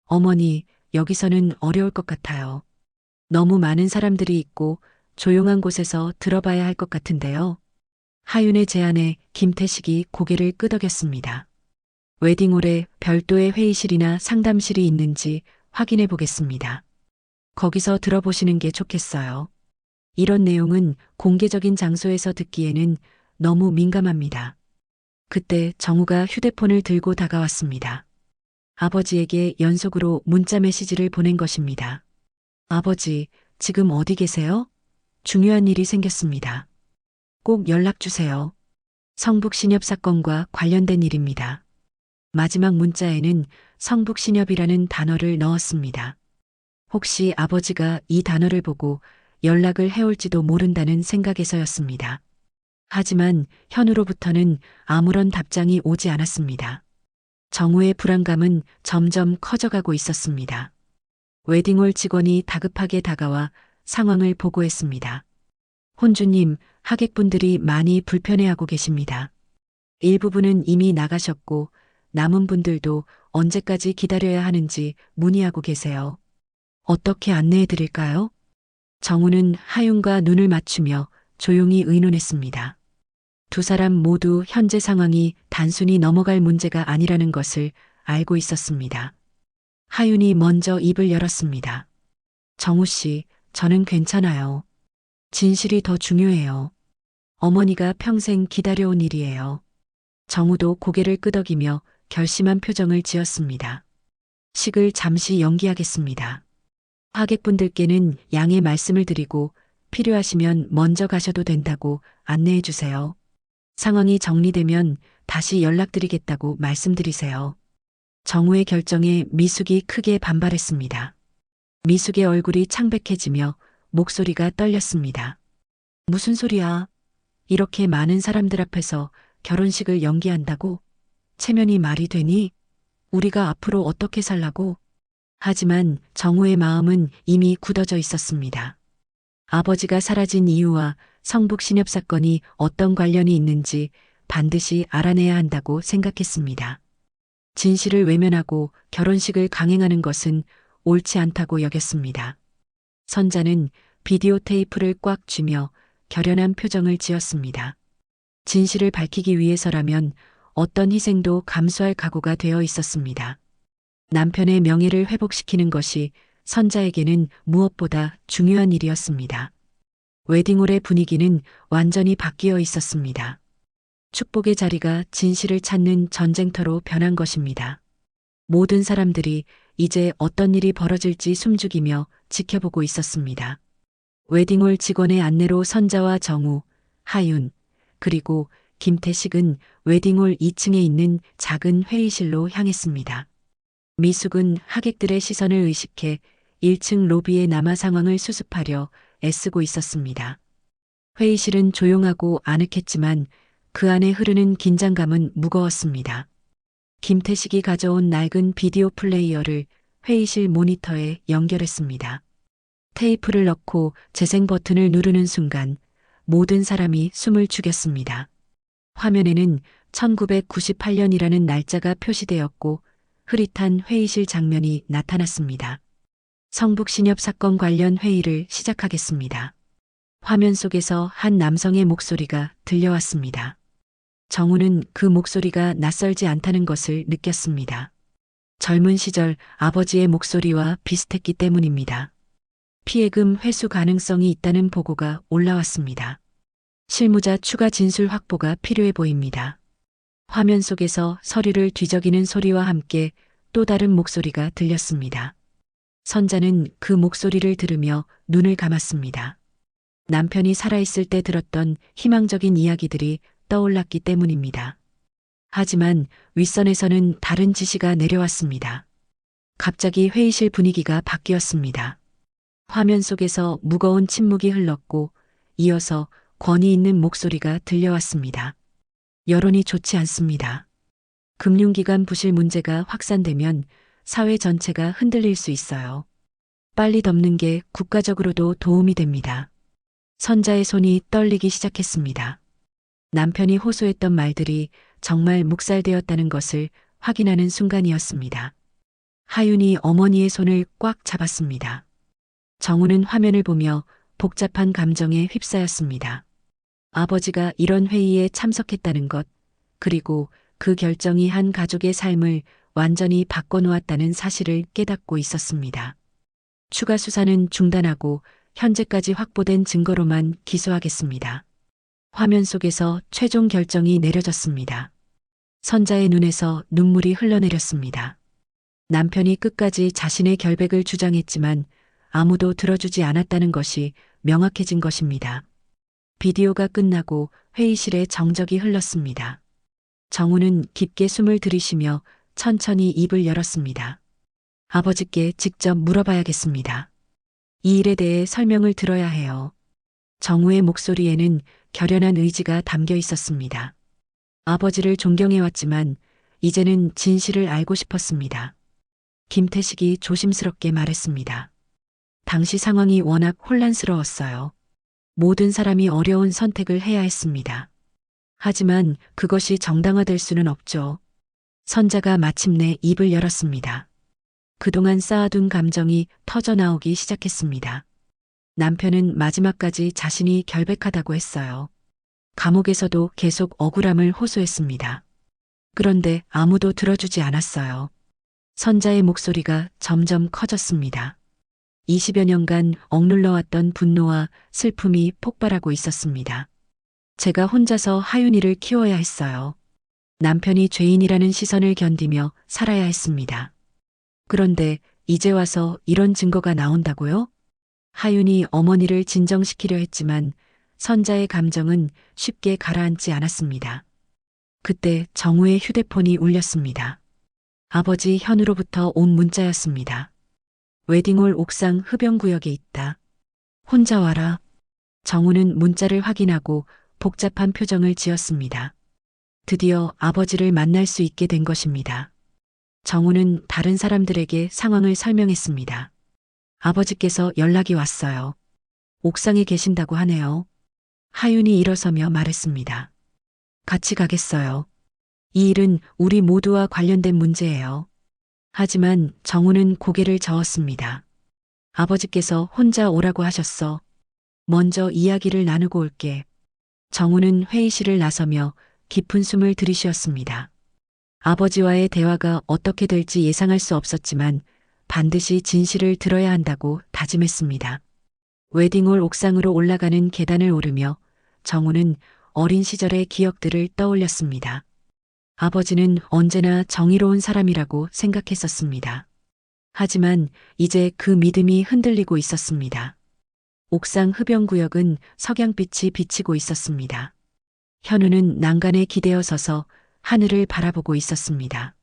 Speaker 2: 어머니, 여기서는 어려울 것 같아요. 너무 많은 사람들이 있고 조용한 곳에서 들어봐야 할 것 같은데요. 하윤의 제안에 김태식이 고개를 끄덕였습니다. 웨딩홀에 별도의 회의실이나 상담실이 있는지 확인해 보겠습니다. 거기서 들어보시는 게 좋겠어요. 이런 내용은 공개적인 장소에서 듣기에는 너무 민감합니다. 그때 정우가 휴대폰을 들고 다가왔습니다. 아버지에게 연속으로 문자 메시지를 보낸 것입니다. 아버지, 지금 어디 계세요? 중요한 일이 생겼습니다. 꼭 연락 주세요. 성북신협 사건과 관련된 일입니다. 마지막 문자에는 성북신협이라는 단어를 넣었습니다. 혹시 아버지가 이 단어를 보고 연락을 해올지도 모른다는 생각에서였습니다. 하지만 현우로부터는 아무런 답장이 오지 않았습니다. 정우의 불안감은 점점 커져가고 있었습니다. 웨딩홀 직원이 다급하게 다가와 상황을 보고했습니다. 혼주님, 하객분들이 많이 불편해하고 계십니다. 일부분은 이미 나가셨고 남은 분들도 언제까지 기다려야 하는지 문의하고 계세요. 어떻게 안내해 드릴까요? 정우는 하윤과 눈을 맞추며 조용히 의논했습니다. 두 사람 모두 현재 상황이 단순히 넘어갈 문제가 아니라는 것을 알고 있었습니다. 하윤이 먼저 입을 열었습니다. 정우 씨, 저는 괜찮아요. 진실이 더 중요해요. 어머니가 평생 기다려온 일이에요. 정우도 고개를 끄덕이며 결심한 표정을 지었습니다. 식을 잠시 연기하겠습니다. 하객분들께는 양해 말씀을 드리고 필요하시면 먼저 가셔도 된다고 안내해 주세요. 상황이 정리되면 다시 연락드리겠다고 말씀드리세요. 정우의 결정에 미숙이 크게 반발했습니다. 미숙의 얼굴이 창백해지며 목소리가 떨렸습니다. 무슨 소리야? 이렇게 많은 사람들 앞에서 결혼식을 연기한다고? 체면이 말이 되니? 우리가 앞으로 어떻게 살라고? 하지만 정우의 마음은 이미 굳어져 있었습니다. 아버지가 사라진 이유와 성북신협 사건이 어떤 관련이 있는지 반드시 알아내야 한다고 생각했습니다. 진실을 외면하고 결혼식을 강행하는 것은 옳지 않다고 여겼습니다. 선자는 비디오 테이프를 꽉 쥐며 결연한 표정을 지었습니다. 진실을 밝히기 위해서라면 어떤 희생도 감수할 각오가 되어 있었습니다. 남편의 명예를 회복시키는 것이 선자에게는 무엇보다 중요한 일이었습니다. 웨딩홀의 분위기는 완전히 바뀌어 있었습니다. 축복의 자리가 진실을 찾는 전쟁터로 변한 것입니다. 모든 사람들이 이제 어떤 일이 벌어질지 숨죽이며 지켜보고 있었습니다. 웨딩홀 직원의 안내로 선자와 정우, 하윤, 그리고 김태식은 웨딩홀 2층에 있는 작은 회의실로 향했습니다. 미숙은 하객들의 시선을 의식해 1층 로비에 남아 상황을 수습하려 애쓰고 있었습니다. 회의실은 조용하고 아늑했지만 그 안에 흐르는 긴장감은 무거웠습니다. 김태식이 가져온 낡은 비디오 플레이어를 회의실 모니터에 연결했습니다. 테이프를 넣고 재생 버튼을 누르는 순간 모든 사람이 숨을 죽였습니다. 화면에는 1998년이라는 날짜가 표시되었고 흐릿한 회의실 장면이 나타났습니다. 성북신협 사건 관련 회의를 시작하겠습니다. 화면 속에서 한 남성의 목소리가 들려왔습니다. 정우는 그 목소리가 낯설지 않다는 것을 느꼈습니다. 젊은 시절 아버지의 목소리와 비슷했기 때문입니다. 피해금 회수 가능성이 있다는 보고가 올라왔습니다. 실무자 추가 진술 확보가 필요해 보입니다. 화면 속에서 서류를 뒤적이는 소리와 함께 또 다른 목소리가 들렸습니다. 선자는 그 목소리를 들으며 눈을 감았습니다. 남편이 살아있을 때 들었던 희망적인 이야기들이 떠올랐기 때문입니다. 하지만 윗선에서는 다른 지시가 내려왔습니다. 갑자기 회의실 분위기가 바뀌었습니다. 화면 속에서 무거운 침묵이 흘렀고 이어서 권위 있는 목소리가 들려왔습니다. 여론이 좋지 않습니다. 금융기관 부실 문제가 확산되면 사회 전체가 흔들릴 수 있어요. 빨리 덮는 게 국가적으로도 도움이 됩니다. 선자의 손이 떨리기 시작했습니다. 남편이 호소했던 말들이 정말 묵살되었다는 것을 확인하는 순간이었습니다. 하윤이 어머니의 손을 꽉 잡았습니다. 정우는 화면을 보며 복잡한 감정에 휩싸였습니다. 아버지가 이런 회의에 참석했다는 것, 그리고 그 결정이 한 가족의 삶을 완전히 바꿔놓았다는 사실을 깨닫고 있었습니다. 추가 수사는 중단하고 현재까지 확보된 증거로만 기소하겠습니다. 화면 속에서 최종 결정이 내려졌습니다. 선자의 눈에서 눈물이 흘러내렸습니다. 남편이 끝까지 자신의 결백을 주장했지만 아무도 들어주지 않았다는 것이 명확해진 것입니다. 비디오가 끝나고 회의실에 정적이 흘렀습니다. 정우는 깊게 숨을 들이쉬며 천천히 입을 열었습니다. 아버지께 직접 물어봐야겠습니다. 이 일에 대해 설명을 들어야 해요. 정우의 목소리에는 결연한 의지가 담겨 있었습니다. 아버지를 존경해왔지만 이제는 진실을 알고 싶었습니다. 김태식이 조심스럽게 말했습니다. 당시 상황이 워낙 혼란스러웠어요. 모든 사람이 어려운 선택을 해야 했습니다. 하지만 그것이 정당화될 수는 없죠. 선자가 마침내 입을 열었습니다. 그동안 쌓아둔 감정이 터져나오기 시작했습니다. 남편은 마지막까지 자신이 결백하다고 했어요. 감옥에서도 계속 억울함을 호소했습니다. 그런데 아무도 들어주지 않았어요. 선자의 목소리가 점점 커졌습니다. 20여 년간 억눌러왔던 분노와 슬픔이 폭발하고 있었습니다. 제가 혼자서 하윤이를 키워야 했어요. 남편이 죄인이라는 시선을 견디며 살아야 했습니다. 그런데 이제 와서 이런 증거가 나온다고요? 하윤이 어머니를 진정시키려 했지만 선자의 감정은 쉽게 가라앉지 않았습니다. 그때 정우의 휴대폰이 울렸습니다. 아버지 현우로부터 온 문자였습니다. 웨딩홀 옥상 흡연구역에 있다. 혼자 와라. 정우는 문자를 확인하고 복잡한 표정을 지었습니다. 드디어 아버지를 만날 수 있게 된 것입니다. 정우는 다른 사람들에게 상황을 설명했습니다. 아버지께서 연락이 왔어요. 옥상에 계신다고 하네요. 하윤이 일어서며 말했습니다. 같이 가겠어요. 이 일은 우리 모두와 관련된 문제예요. 하지만 정우는 고개를 저었습니다. 아버지께서 혼자 오라고 하셨어. 먼저 이야기를 나누고 올게. 정우는 회의실을 나서며 깊은 숨을 들이쉬었습니다. 아버지와의 대화가 어떻게 될지 예상할 수 없었지만 반드시 진실을 들어야 한다고 다짐했습니다. 웨딩홀 옥상으로 올라가는 계단을 오르며 정우는 어린 시절의 기억들을 떠올렸습니다. 아버지는 언제나 정의로운 사람이라고 생각했었습니다. 하지만 이제 그 믿음이 흔들리고 있었습니다. 옥상 흡연구역은 석양빛이 비치고 있었습니다. 현우는 난간에 기대어 서서 하늘을 바라보고 있었습니다.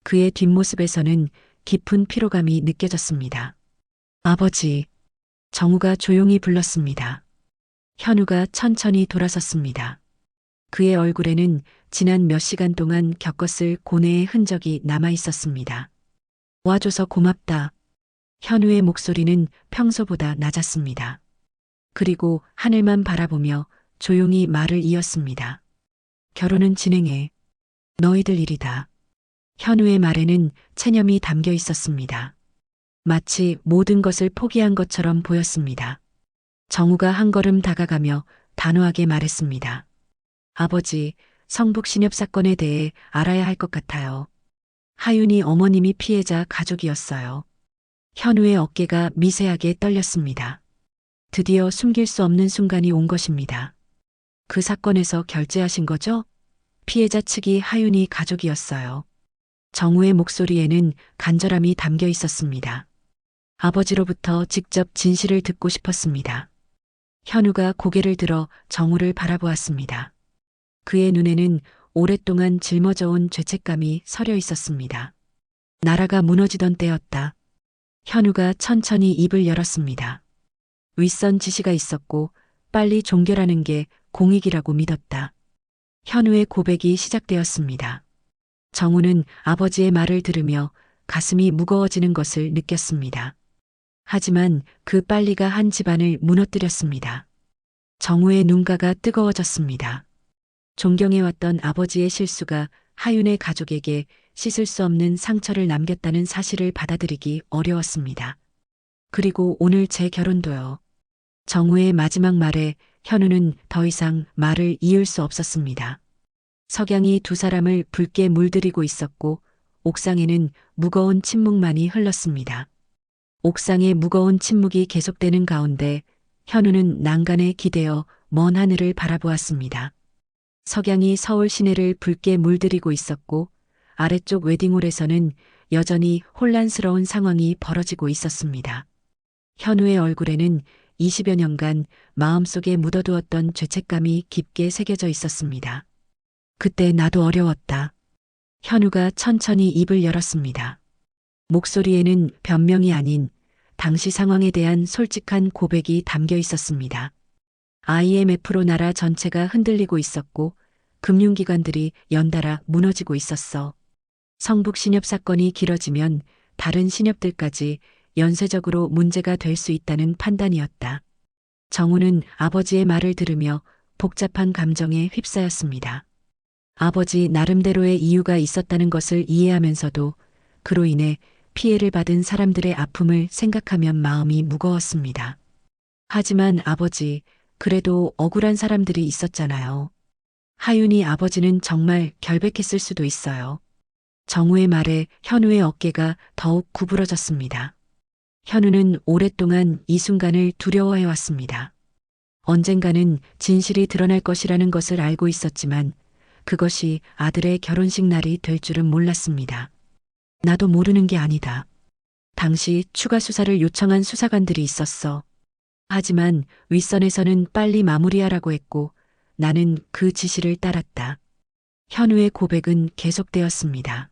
Speaker 2: 그의 뒷모습에서는 깊은 피로감이 느껴졌습니다. 아버지, 정우가 조용히 불렀습니다. 현우가 천천히 돌아섰습니다. 그의 얼굴에는 지난 몇 시간 동안 겪었을 고뇌의 흔적이 남아 있었습니다. 와줘서 고맙다. 현우의 목소리는 평소보다 낮았습니다. 그리고 하늘만 바라보며 조용히 말을 이었습니다. 결혼은 진행해. 너희들 일이다. 현우의 말에는 체념이 담겨 있었습니다. 마치 모든 것을 포기한 것처럼 보였습니다. 정우가 한 걸음 다가가며 단호하게 말했습니다. 아버지, 성북 신협 사건에 대해 알아야 할 것 같아요. 하윤이 어머님이 피해자 가족이었어요. 현우의 어깨가 미세하게 떨렸습니다. 드디어 숨길 수 없는 순간이 온 것입니다. 그 사건에서 결재하신 거죠? 피해자 측이 하윤이 가족이었어요. 정우의 목소리에는 간절함이 담겨 있었습니다. 아버지로부터 직접 진실을 듣고 싶었습니다. 현우가 고개를 들어 정우를 바라보았습니다. 그의 눈에는 오랫동안 짊어져온 죄책감이 서려 있었습니다. 나라가 무너지던 때였다. 현우가 천천히 입을 열었습니다. 윗선 지시가 있었고 빨리 종결하는 게 공익이라고 믿었다. 현우의 고백이 시작되었습니다. 정우는 아버지의 말을 들으며 가슴이 무거워지는 것을 느꼈습니다. 하지만 그 빨리가 한 집안을 무너뜨렸습니다. 정우의 눈가가 뜨거워졌습니다. 존경해왔던 아버지의 실수가 하윤의 가족에게 씻을 수 없는 상처를 남겼다는 사실을 받아들이기 어려웠습니다. 그리고 오늘 제 결혼도요. 정우의 마지막 말에 현우는 더 이상 말을 이을 수 없었습니다. 석양이 두 사람을 붉게 물들이고 있었고 옥상에는 무거운 침묵만이 흘렀습니다. 옥상의 무거운 침묵이 계속되는 가운데 현우는 난간에 기대어 먼 하늘을 바라보았습니다. 석양이 서울 시내를 붉게 물들이고 있었고 아래쪽 웨딩홀에서는 여전히 혼란스러운 상황이 벌어지고 있었습니다. 현우의 얼굴에는 20여 년간 마음속에 묻어두었던 죄책감이 깊게 새겨져 있었습니다. 그때 나도 어려웠다. 현우가 천천히 입을 열었습니다. 목소리에는 변명이 아닌 당시 상황에 대한 솔직한 고백이 담겨 있었습니다. IMF로 나라 전체가 흔들리고 있었고 금융기관들이 연달아 무너지고 있었어. 성북 신협 사건이 길어지면 다른 신협들까지 연쇄적으로 문제가 될 수 있다는 판단이었다. 정우는 아버지의 말을 들으며 복잡한 감정에 휩싸였습니다. 아버지 나름대로의 이유가 있었다는 것을 이해하면서도 그로 인해 피해를 받은 사람들의 아픔을 생각하면 마음이 무거웠습니다. 하지만 아버지, 그래도 억울한 사람들이 있었잖아요. 하윤이 아버지는 정말 결백했을 수도 있어요. 정우의 말에 현우의 어깨가 더욱 구부러졌습니다. 현우는 오랫동안 이 순간을 두려워해왔습니다. 언젠가는 진실이 드러날 것이라는 것을 알고 있었지만 그것이 아들의 결혼식 날이 될 줄은 몰랐습니다. 나도 모르는 게 아니다. 당시 추가 수사를 요청한 수사관들이 있었어. 하지만 윗선에서는 빨리 마무리하라고 했고 나는 그 지시를 따랐다. 현우의 고백은 계속되었습니다.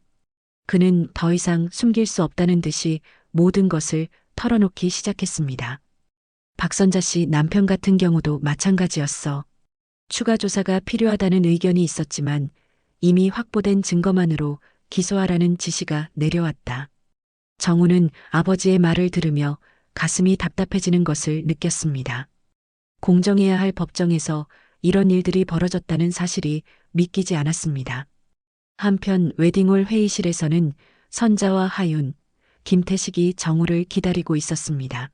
Speaker 2: 그는 더 이상 숨길 수 없다는 듯이 모든 것을 털어놓기 시작했습니다. 박선자 씨 남편 같은 경우도 마찬가지였어. 추가 조사가 필요하다는 의견이 있었지만 이미 확보된 증거만으로 기소하라는 지시가 내려왔다. 정우는 아버지의 말을 들으며 가슴이 답답해지는 것을 느꼈습니다. 공정해야 할 법정에서 이런 일들이 벌어졌다는 사실이 믿기지 않았습니다. 한편 웨딩홀 회의실에서는 선자와 하윤, 김태식이 정우를 기다리고 있었습니다.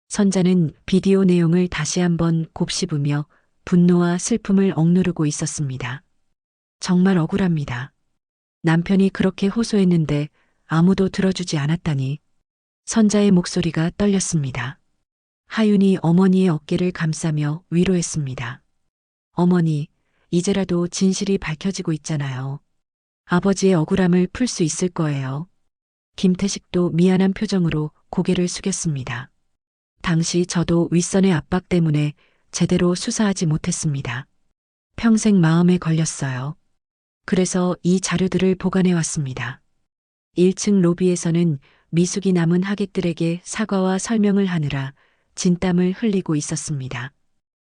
Speaker 2: 선자는 비디오 내용을 다시 한번 곱씹으며 분노와 슬픔을 억누르고 있었습니다. 정말 억울합니다. 남편이 그렇게 호소했는데 아무도 들어주지 않았다니. 선자의 목소리가 떨렸습니다. 하윤이 어머니의 어깨를 감싸며 위로했습니다. 어머니, 이제라도 진실이 밝혀지고 있잖아요. 아버지의 억울함을 풀 수 있을 거예요. 김태식도 미안한 표정으로 고개를 숙였습니다. 당시 저도 윗선의 압박 때문에 제대로 수사하지 못했습니다. 평생 마음에 걸렸어요. 그래서 이 자료들을 보관해 왔습니다. 1층 로비에서는 미숙이 남은 하객들에게 사과와 설명을 하느라 진땀을 흘리고 있었습니다.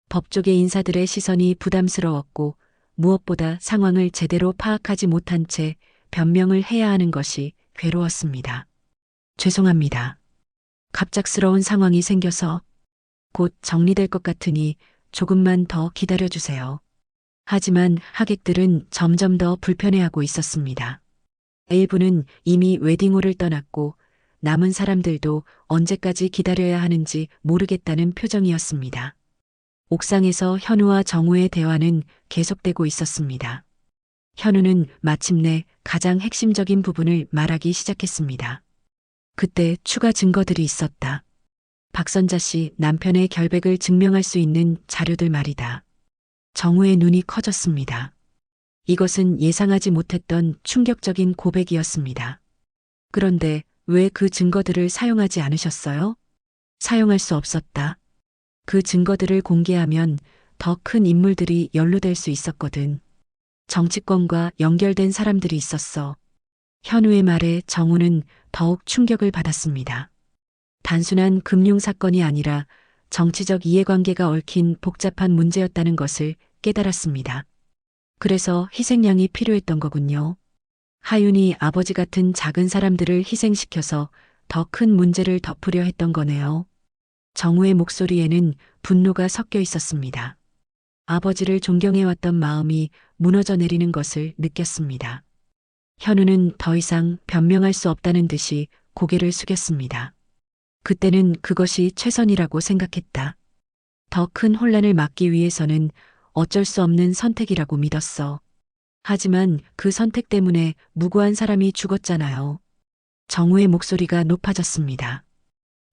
Speaker 2: 법조계 인사들의 시선이 부담스러웠고 무엇보다 상황을 제대로 파악하지 못한 채 변명을 해야 하는 것이 괴로웠습니다. 죄송합니다. 갑작스러운 상황이 생겨서 곧 정리될 것 같으니 조금만 더 기다려주세요. 하지만 하객들은 점점 더 불편해하고 있었습니다. 일부는 이미 웨딩홀을 떠났고 남은 사람들도 언제까지 기다려야 하는지 모르겠다는 표정이었습니다. 옥상에서 현우와 정우의 대화는 계속되고 있었습니다. 현우는 마침내 가장 핵심적인 부분을 말하기 시작했습니다. 그때 추가 증거들이 있었다. 박선자 씨 남편의 결백을 증명할 수 있는 자료들 말이다. 정우의 눈이 커졌습니다. 이것은 예상하지 못했던 충격적인 고백이었습니다. 그런데 왜 그 증거들을 사용하지 않으셨어요? 사용할 수 없었다. 그 증거들을 공개하면 더 큰 인물들이 연루될 수 있었거든. 정치권과 연결된 사람들이 있었어. 현우의 말에 정우는 더욱 충격을 받았습니다. 단순한 금융사건이 아니라 정치적 이해관계가 얽힌 복잡한 문제였다는 것을 깨달았습니다. 그래서 희생양이 필요했던 거군요. 하윤이 아버지 같은 작은 사람들을 희생시켜서 더 큰 문제를 덮으려 했던 거네요. 정우의 목소리에는 분노가 섞여 있었습니다. 아버지를 존경해왔던 마음이 무너져 내리는 것을 느꼈습니다. 현우는 더 이상 변명할 수 없다는 듯이 고개를 숙였습니다. 그때는 그것이 최선이라고 생각했다. 더 큰 혼란을 막기 위해서는 어쩔 수 없는 선택이라고 믿었어. 하지만 그 선택 때문에 무고한 사람이 죽었잖아요. 정우의 목소리가 높아졌습니다.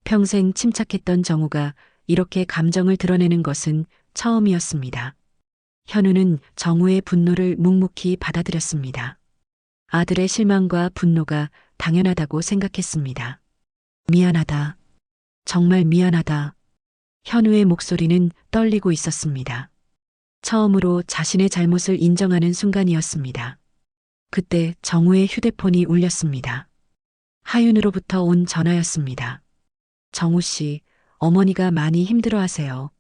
Speaker 2: 평생 침착했던 정우가 이렇게 감정을 드러내는 것은 처음이었습니다. 현우는 정우의 분노를 묵묵히 받아들였습니다. 아들의 실망과 분노가 당연하다고 생각했습니다. 미안하다. 정말 미안하다. 현우의 목소리는 떨리고 있었습니다. 처음으로 자신의 잘못을 인정하는 순간이었습니다. 그때 정우의 휴대폰이 울렸습니다. 하윤으로부터 온 전화였습니다. 정우 씨, 어머니가 많이 힘들어하세요.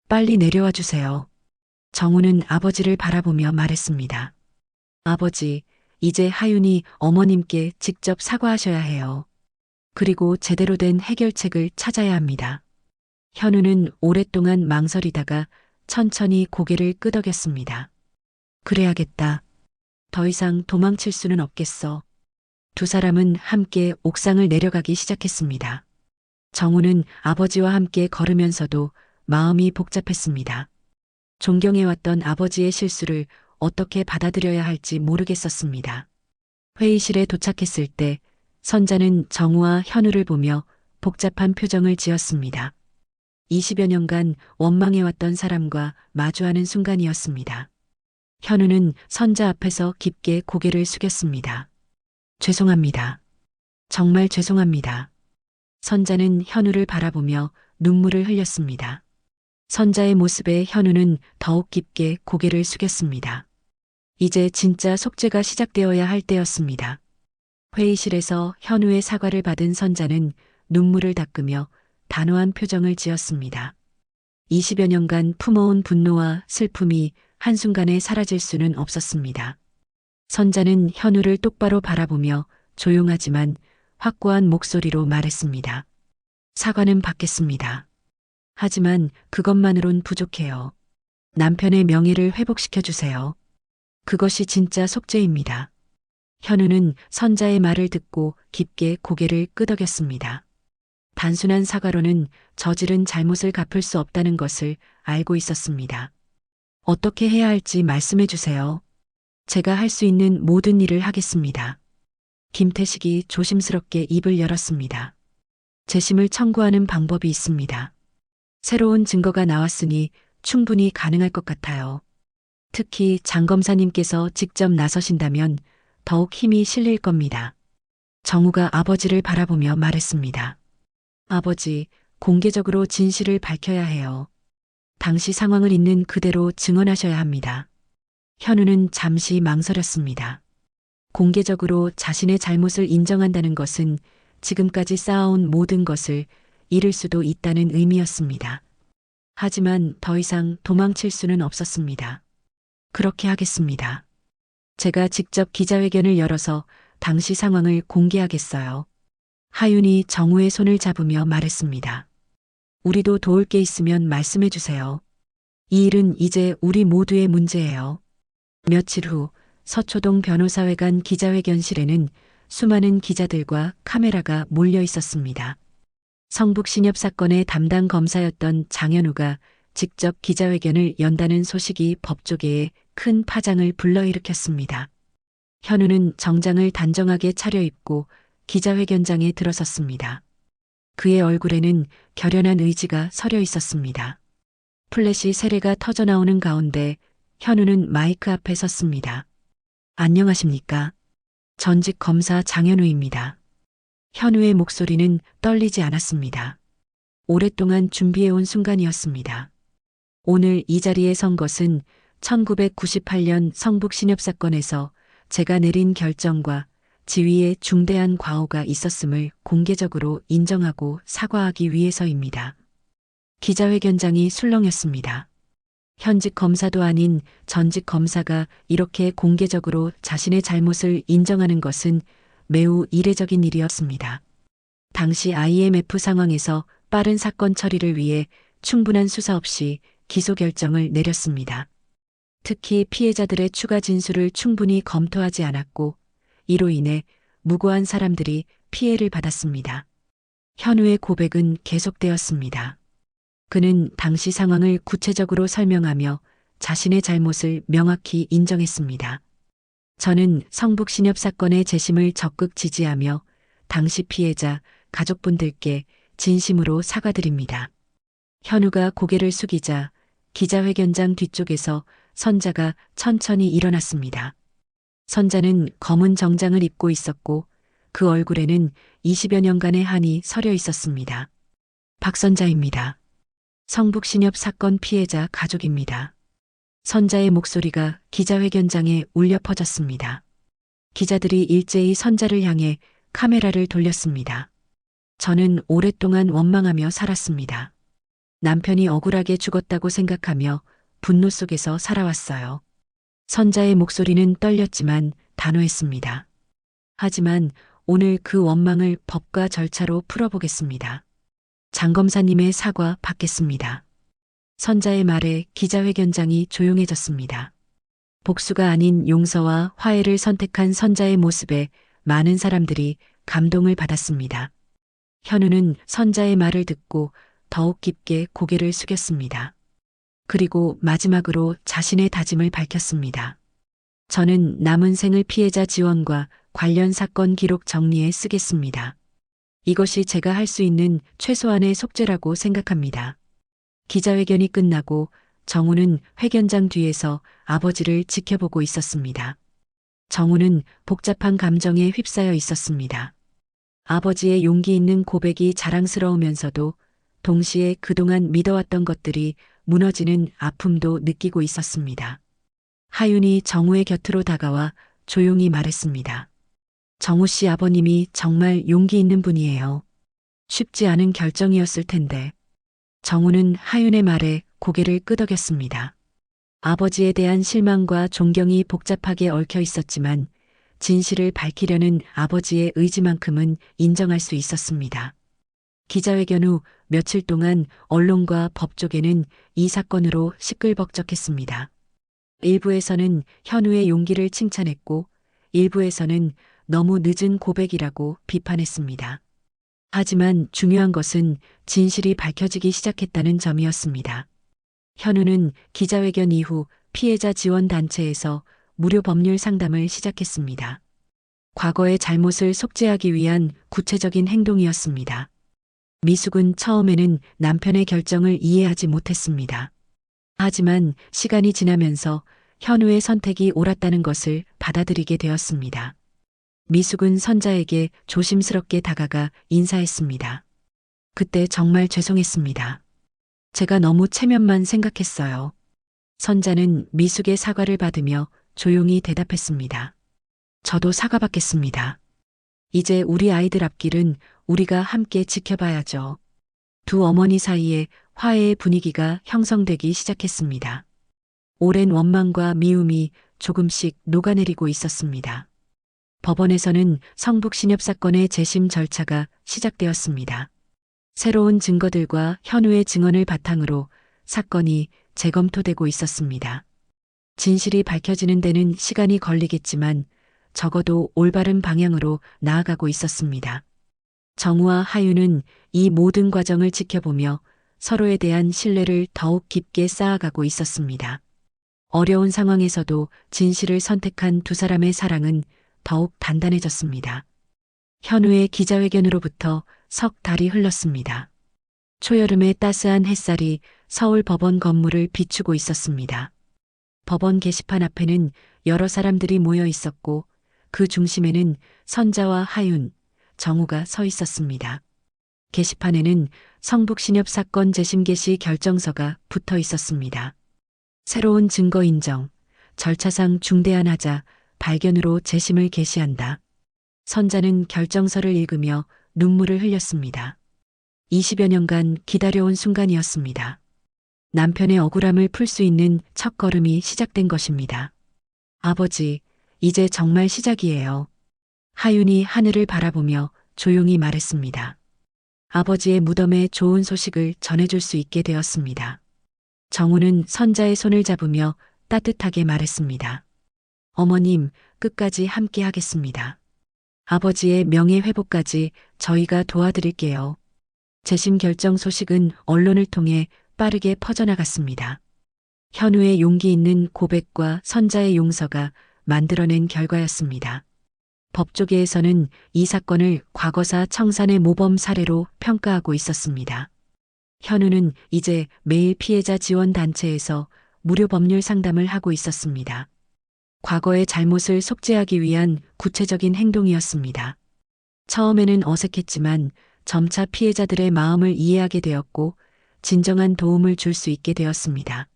Speaker 2: 빨리 내려와 주세요. 정우는 아버지를 바라보며 말했습니다. 아버지, 이제 하윤이 어머님께 직접 사과하셔야 해요. 그리고 제대로 된 해결책을 찾아야 합니다. 현우는 오랫동안 망설이다가 천천히 고개를 끄덕였습니다. 그래야겠다. 더 이상 도망칠 수는 없겠어. 두 사람은 함께 옥상을 내려가기 시작했습니다. 정우는 아버지와 함께 걸으면서도 마음이 복잡했습니다. 존경해왔던 아버지의 실수를 어떻게 받아들여야 할지 모르겠었습니다. 회의실에 도착했을 때 선자는 정우와 현우를 보며 복잡한 표정을 지었습니다. 20여 년간 원망해왔던 사람과 마주하는 순간이었습니다. 현우는 선자 앞에서 깊게 고개를 숙였습니다. 죄송합니다. 정말 죄송합니다. 선자는 현우를 바라보며 눈물을 흘렸습니다. 선자의 모습에 현우는 더욱 깊게 고개를 숙였습니다. 이제 진짜 속죄가 시작되어야 할 때였습니다. 회의실에서 현우의 사과를 받은 선자는 눈물을 닦으며 단호한 표정을 지었습니다. 20여 년간 품어온 분노와 슬픔이 한순간에 사라질 수는 없었습니다. 선자는 현우를 똑바로 바라보며 조용하지만 확고한 목소리로 말했습니다. 사과는 받겠습니다. 하지만 그것만으론 부족해요. 남편의 명예를 회복시켜 주세요. 그것이 진짜 속죄입니다. 현우는 선자의 말을 듣고 깊게 고개를 끄덕였습니다. 단순한 사과로는 저지른 잘못을 갚을 수 없다는 것을 알고 있었습니다. 어떻게 해야 할지 말씀해 주세요. 제가 할 수 있는 모든 일을 하겠습니다. 김태식이 조심스럽게 입을 열었습니다. 재심을 청구하는 방법이 있습니다. 새로운 증거가 나왔으니 충분히 가능할 것 같아요. 특히 장 검사님께서 직접 나서신다면 더욱 힘이 실릴 겁니다. 정우가 아버지를 바라보며 말했습니다. 아버지, 공개적으로 진실을 밝혀야 해요. 당시 상황을 있는 그대로 증언하셔야 합니다. 현우는 잠시 망설였습니다. 공개적으로 자신의 잘못을 인정한다는 것은 지금까지 쌓아온 모든 것을 잃을 수도 있다는 의미였습니다. 하지만 더 이상 도망칠 수는 없었습니다. 그렇게 하겠습니다. 제가 직접 기자회견을 열어서 당시 상황을 공개하겠어요. 하윤이 정우의 손을 잡으며 말했습니다. 우리도 도울 게 있으면 말씀해 주세요. 이 일은 이제 우리 모두의 문제예요. 며칠 후 서초동 변호사회관 기자회견실에는 수많은 기자들과 카메라가 몰려 있었습니다. 성북신협 사건의 담당 검사였던 장현우가 직접 기자회견을 연다는 소식이 법조계에 큰 파장을 불러일으켰습니다. 현우는 정장을 단정하게 차려입고 기자회견장에 들어섰습니다. 그의 얼굴에는 결연한 의지가 서려 있었습니다. 플래시 세례가 터져나오는 가운데 현우는 마이크 앞에 섰습니다. 안녕하십니까? 전직 검사 장현우입니다. 현우의 목소리는 떨리지 않았습니다. 오랫동안 준비해온 순간이었습니다. 오늘 이 자리에 선 것은 1998년 성북신협 사건에서 제가 내린 결정과 지위에 중대한 과오가 있었음을 공개적으로 인정하고 사과하기 위해서입니다. 기자회견장이 술렁였습니다. 현직 검사도 아닌 전직 검사가 이렇게 공개적으로 자신의 잘못을 인정하는 것은 매우 이례적인 일이었습니다. 당시 IMF 상황에서 빠른 사건 처리를 위해 충분한 수사 없이 기소 결정을 내렸습니다. 특히 피해자들의 추가 진술을 충분히 검토하지 않았고 이로 인해 무고한 사람들이 피해를 받았습니다. 현우의 고백은 계속되었습니다. 그는 당시 상황을 구체적으로 설명하며 자신의 잘못을 명확히 인정했습니다. 저는 성북신협 사건의 재심을 적극 지지하며 당시 피해자, 가족분들께 진심으로 사과드립니다. 현우가 고개를 숙이자 기자회견장 뒤쪽에서 선자가 천천히 일어났습니다. 선자는 검은 정장을 입고 있었고 그 얼굴에는 20여 년간의 한이 서려 있었습니다. 박선자입니다. 성북신협 사건 피해자 가족입니다. 선자의 목소리가 기자회견장에 울려 퍼졌습니다. 기자들이 일제히 선자를 향해 카메라를 돌렸습니다. 저는 오랫동안 원망하며 살았습니다. 남편이 억울하게 죽었다고 생각하며 분노 속에서 살아왔어요. 선자의 목소리는 떨렸지만 단호했습니다. 하지만 오늘 그 원망을 법과 절차로 풀어보겠습니다. 장 검사님의 사과 받겠습니다. 선자의 말에 기자회견장이 조용해졌습니다. 복수가 아닌 용서와 화해를 선택한 선자의 모습에 많은 사람들이 감동을 받았습니다. 현우는 선자의 말을 듣고 더욱 깊게 고개를 숙였습니다. 그리고 마지막으로 자신의 다짐을 밝혔습니다. 저는 남은 생을 피해자 지원과 관련 사건 기록 정리에 쓰겠습니다. 이것이 제가 할 수 있는 최소한의 속죄라고 생각합니다. 기자회견이 끝나고 정우는 회견장 뒤에서 아버지를 지켜보고 있었습니다. 정우는 복잡한 감정에 휩싸여 있었습니다. 아버지의 용기 있는 고백이 자랑스러우면서도 동시에 그동안 믿어왔던 것들이 무너지는 아픔도 느끼고 있었습니다. 하윤이 정우의 곁으로 다가와 조용히 말했습니다. 정우 씨 아버님이 정말 용기 있는 분이에요. 쉽지 않은 결정이었을 텐데. 정우는 하윤의 말에 고개를 끄덕였습니다. 아버지에 대한 실망과 존경이 복잡하게 얽혀 있었지만 진실을 밝히려는 아버지의 의지만큼은 인정할 수 있었습니다. 기자회견 후 며칠 동안 언론과 법조계는 이 사건으로 시끌벅적했습니다. 일부에서는 현우의 용기를 칭찬했고 일부에서는 너무 늦은 고백이라고 비판했습니다. 하지만 중요한 것은 진실이 밝혀지기 시작했다는 점이었습니다. 현우는 기자회견 이후 피해자 지원 단체에서 무료 법률 상담을 시작했습니다. 과거의 잘못을 속죄하기 위한 구체적인 행동이었습니다. 미숙은 처음에는 남편의 결정을 이해하지 못했습니다. 하지만 시간이 지나면서 현우의 선택이 옳았다는 것을 받아들이게 되었습니다. 미숙은 선자에게 조심스럽게 다가가 인사했습니다. 그때 정말 죄송했습니다. 제가 너무 체면만 생각했어요. 선자는 미숙의 사과를 받으며 조용히 대답했습니다. 저도 사과받겠습니다. 이제 우리 아이들 앞길은 우리가 함께 지켜봐야죠. 두 어머니 사이에 화해의 분위기가 형성되기 시작했습니다. 오랜 원망과 미움이 조금씩 녹아내리고 있었습니다. 법원에서는 성북신협 사건의 재심 절차가 시작되었습니다. 새로운 증거들과 현우의 증언을 바탕으로 사건이 재검토되고 있었습니다. 진실이 밝혀지는 데는 시간이 걸리겠지만 적어도 올바른 방향으로 나아가고 있었습니다. 정우와 하윤은 이 모든 과정을 지켜보며 서로에 대한 신뢰를 더욱 깊게 쌓아가고 있었습니다. 어려운 상황에서도 진실을 선택한 두 사람의 사랑은 더욱 단단해졌습니다. 현우의 기자회견으로부터 석 달이 흘렀습니다. 초여름의 따스한 햇살이 서울 법원 건물을 비추고 있었습니다. 법원 게시판 앞에는 여러 사람들이 모여 있었고 그 중심에는 선자와 하윤, 정우가 서 있었습니다. 게시판에는 성북신협 사건 재심 개시 결정서가 붙어 있었습니다. 새로운 증거 인정, 절차상 중대한 하자, 발견으로 재심을 개시한다. 선자는 결정서를 읽으며 눈물을 흘렸습니다. 20여 년간 기다려온 순간이었습니다. 남편의 억울함을 풀 수 있는 첫걸음이 시작된 것입니다. 아버지, 이제 정말 시작이에요. 하윤이 하늘을 바라보며 조용히 말했습니다. 아버지의 무덤에 좋은 소식을 전해줄 수 있게 되었습니다. 정우는 선자의 손을 잡으며 따뜻하게 말했습니다. 어머님, 끝까지 함께 하겠습니다. 아버지의 명예 회복까지 저희가 도와드릴게요. 재심 결정 소식은 언론을 통해 빠르게 퍼져나갔습니다. 현우의 용기 있는 고백과 선자의 용서가 만들어낸 결과였습니다. 법조계에서는 이 사건을 과거사 청산의 모범 사례로 평가하고 있었습니다. 현우는 이제 매일 피해자 지원 단체에서 무료 법률 상담을 하고 있었습니다. 과거의 잘못을 속죄하기 위한 구체적인 행동이었습니다. 처음에는 어색했지만 점차 피해자들의 마음을 이해하게 되었고 진정한 도움을 줄 수 있게 되었습니다.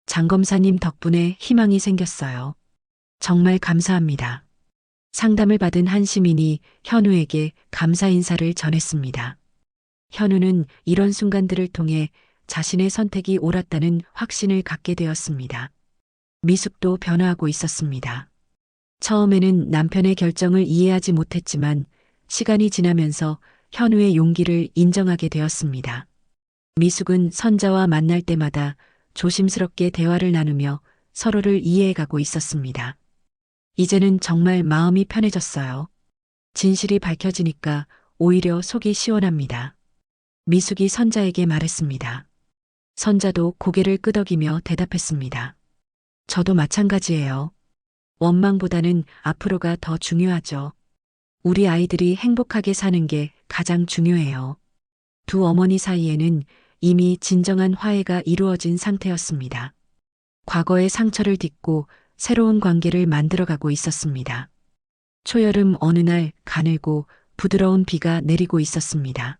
Speaker 2: 장 검사님 덕분에 희망이 생겼어요. 정말 감사합니다. 상담을 받은 한 시민이 현우에게 감사 인사를 전했습니다. 현우는 이런 순간들을 통해 자신의 선택이 옳았다는 확신을 갖게 되었습니다. 미숙도 변화하고 있었습니다. 처음에는 남편의 결정을 이해하지 못했지만 시간이 지나면서 현우의 용기를 인정하게 되었습니다. 미숙은 선자와 만날 때마다 조심스럽게 대화를 나누며 서로를 이해해가고 있었습니다. 이제는 정말 마음이 편해졌어요. 진실이 밝혀지니까 오히려 속이 시원합니다. 미숙이 선자에게 말했습니다. 선자도 고개를 끄덕이며 대답했습니다. 저도 마찬가지예요. 원망보다는 앞으로가 더 중요하죠. 우리 아이들이 행복하게 사는 게 가장 중요해요. 두 어머니 사이에는 이미 진정한 화해가 이루어진 상태였습니다. 과거의 상처를 딛고 새로운 관계를 만들어가고 있었습니다. 초여름 어느 날 가늘고 부드러운 비가 내리고 있었습니다.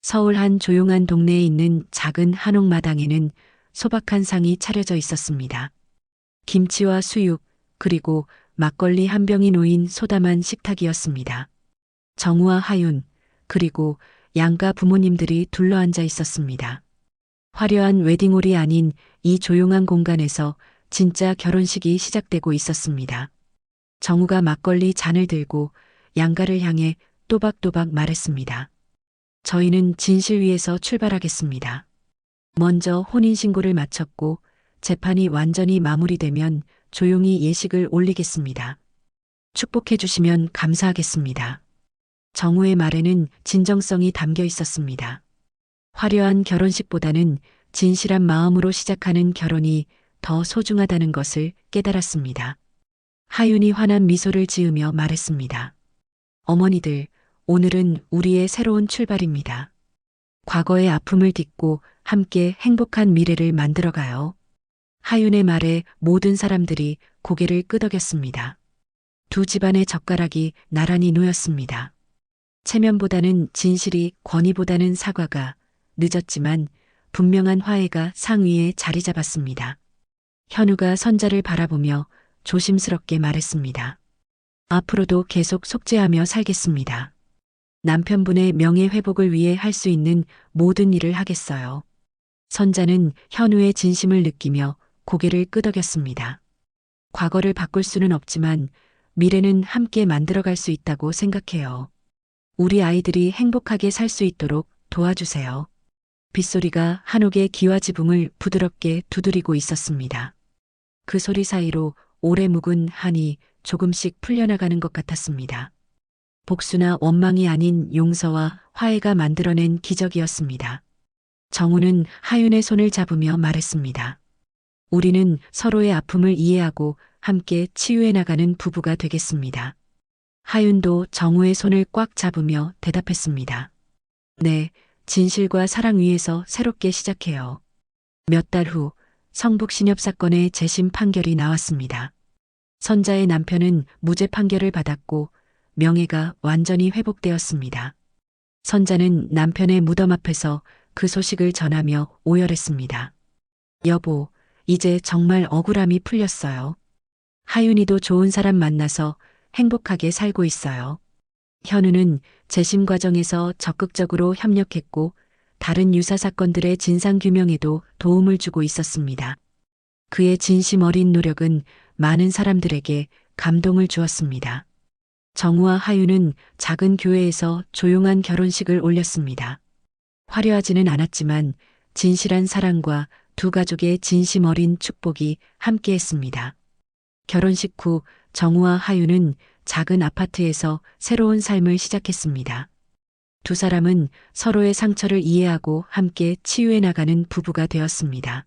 Speaker 2: 서울 한 조용한 동네에 있는 작은 한옥마당에는 소박한 상이 차려져 있었습니다. 김치와 수육, 그리고 막걸리 한 병이 놓인 소담한 식탁이었습니다. 정우와 하윤, 그리고 양가 부모님들이 둘러앉아 있었습니다. 화려한 웨딩홀이 아닌 이 조용한 공간에서 진짜 결혼식이 시작되고 있었습니다. 정우가 막걸리 잔을 들고 양가를 향해 또박또박 말했습니다. 저희는 진실 위에서 출발하겠습니다. 먼저 혼인신고를 마쳤고 재판이 완전히 마무리되면 조용히 예식을 올리겠습니다. 축복해 주시면 감사하겠습니다. 정우의 말에는 진정성이 담겨 있었습니다. 화려한 결혼식보다는 진실한 마음으로 시작하는 결혼이 더 소중하다는 것을 깨달았습니다. 하윤이 환한 미소를 지으며 말했습니다. 어머니들, 오늘은 우리의 새로운 출발입니다. 과거의 아픔을 딛고 함께 행복한 미래를 만들어가요. 하윤의 말에 모든 사람들이 고개를 끄덕였습니다. 두 집안의 젓가락이 나란히 놓였습니다. 체면보다는 진실이, 권위보다는 사과가, 늦었지만 분명한 화해가 상위에 자리 잡았습니다. 현우가 선자를 바라보며 조심스럽게 말했습니다. 앞으로도 계속 속죄하며 살겠습니다. 남편분의 명예 회복을 위해 할 수 있는 모든 일을 하겠어요. 선자는 현우의 진심을 느끼며 고개를 끄덕였습니다. 과거를 바꿀 수는 없지만 미래는 함께 만들어갈 수 있다고 생각해요. 우리 아이들이 행복하게 살 수 있도록 도와주세요. 빗소리가 한옥의 기와 지붕을 부드럽게 두드리고 있었습니다. 그 소리 사이로 오래 묵은 한이 조금씩 풀려나가는 것 같았습니다. 복수나 원망이 아닌 용서와 화해가 만들어낸 기적이었습니다. 정우는 하윤의 손을 잡으며 말했습니다. 우리는 서로의 아픔을 이해하고 함께 치유해 나가는 부부가 되겠습니다. 하윤도 정우의 손을 꽉 잡으며 대답했습니다. 네, 진실과 사랑 위에서 새롭게 시작해요. 몇 달 후 성북신협 사건의 재심 판결이 나왔습니다. 선자의 남편은 무죄 판결을 받았고 명예가 완전히 회복되었습니다. 선자는 남편의 무덤 앞에서 그 소식을 전하며 오열했습니다. 여보, 이제 정말 억울함이 풀렸어요. 하윤이도 좋은 사람 만나서 행복하게 살고 있어요. 현우는 재심 과정에서 적극적으로 협력했고 다른 유사 사건들의 진상규명에도 도움을 주고 있었습니다. 그의 진심 어린 노력은 많은 사람들에게 감동을 주었습니다. 정우와 하윤은 작은 교회에서 조용한 결혼식을 올렸습니다. 화려하지는 않았지만 진실한 사랑과 두 가족의 진심 어린 축복이 함께했습니다. 결혼식 후 정우와 하윤은 작은 아파트에서 새로운 삶을 시작했습니다. 두 사람은 서로의 상처를 이해하고 함께 치유해 나가는 부부가 되었습니다.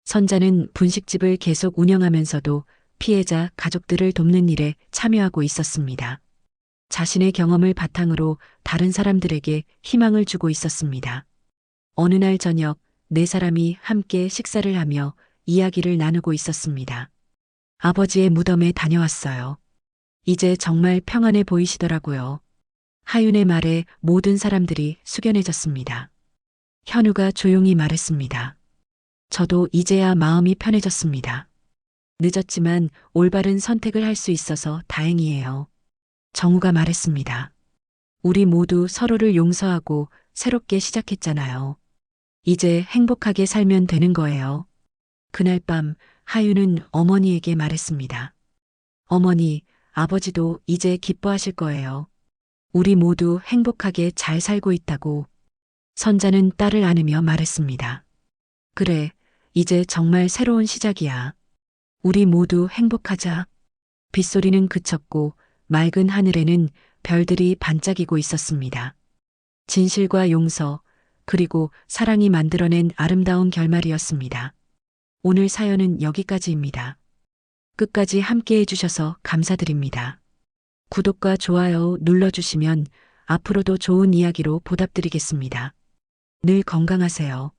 Speaker 2: 선자는 분식집을 계속 운영하면서도 피해자 가족들을 돕는 일에 참여하고 있었습니다. 자신의 경험을 바탕으로 다른 사람들에게 희망을 주고 있었습니다. 어느 날 저녁 네 사람이 함께 식사를 하며 이야기를 나누고 있었습니다. 아버지의 무덤에 다녀왔어요. 이제 정말 평안해 보이시더라고요. 하윤의 말에 모든 사람들이 숙연해졌습니다. 현우가 조용히 말했습니다. 저도 이제야 마음이 편해졌습니다. 늦었지만 올바른 선택을 할 수 있어서 다행이에요. 정우가 말했습니다. 우리 모두 서로를 용서하고 새롭게 시작했잖아요. 이제 행복하게 살면 되는 거예요. 그날 밤 하윤은 어머니에게 말했습니다. 어머니, 아버지도 이제 기뻐하실 거예요. 우리 모두 행복하게 잘 살고 있다고. 선자는 딸을 안으며 말했습니다. 그래, 이제 정말 새로운 시작이야. 우리 모두 행복하자. 빗소리는 그쳤고 맑은 하늘에는 별들이 반짝이고 있었습니다. 진실과 용서, 그리고 사랑이 만들어낸 아름다운 결말이었습니다. 오늘 사연은 여기까지입니다. 끝까지 함께 해주셔서 감사드립니다. 구독과 좋아요 눌러주시면 앞으로도 좋은 이야기로 보답드리겠습니다. 늘 건강하세요.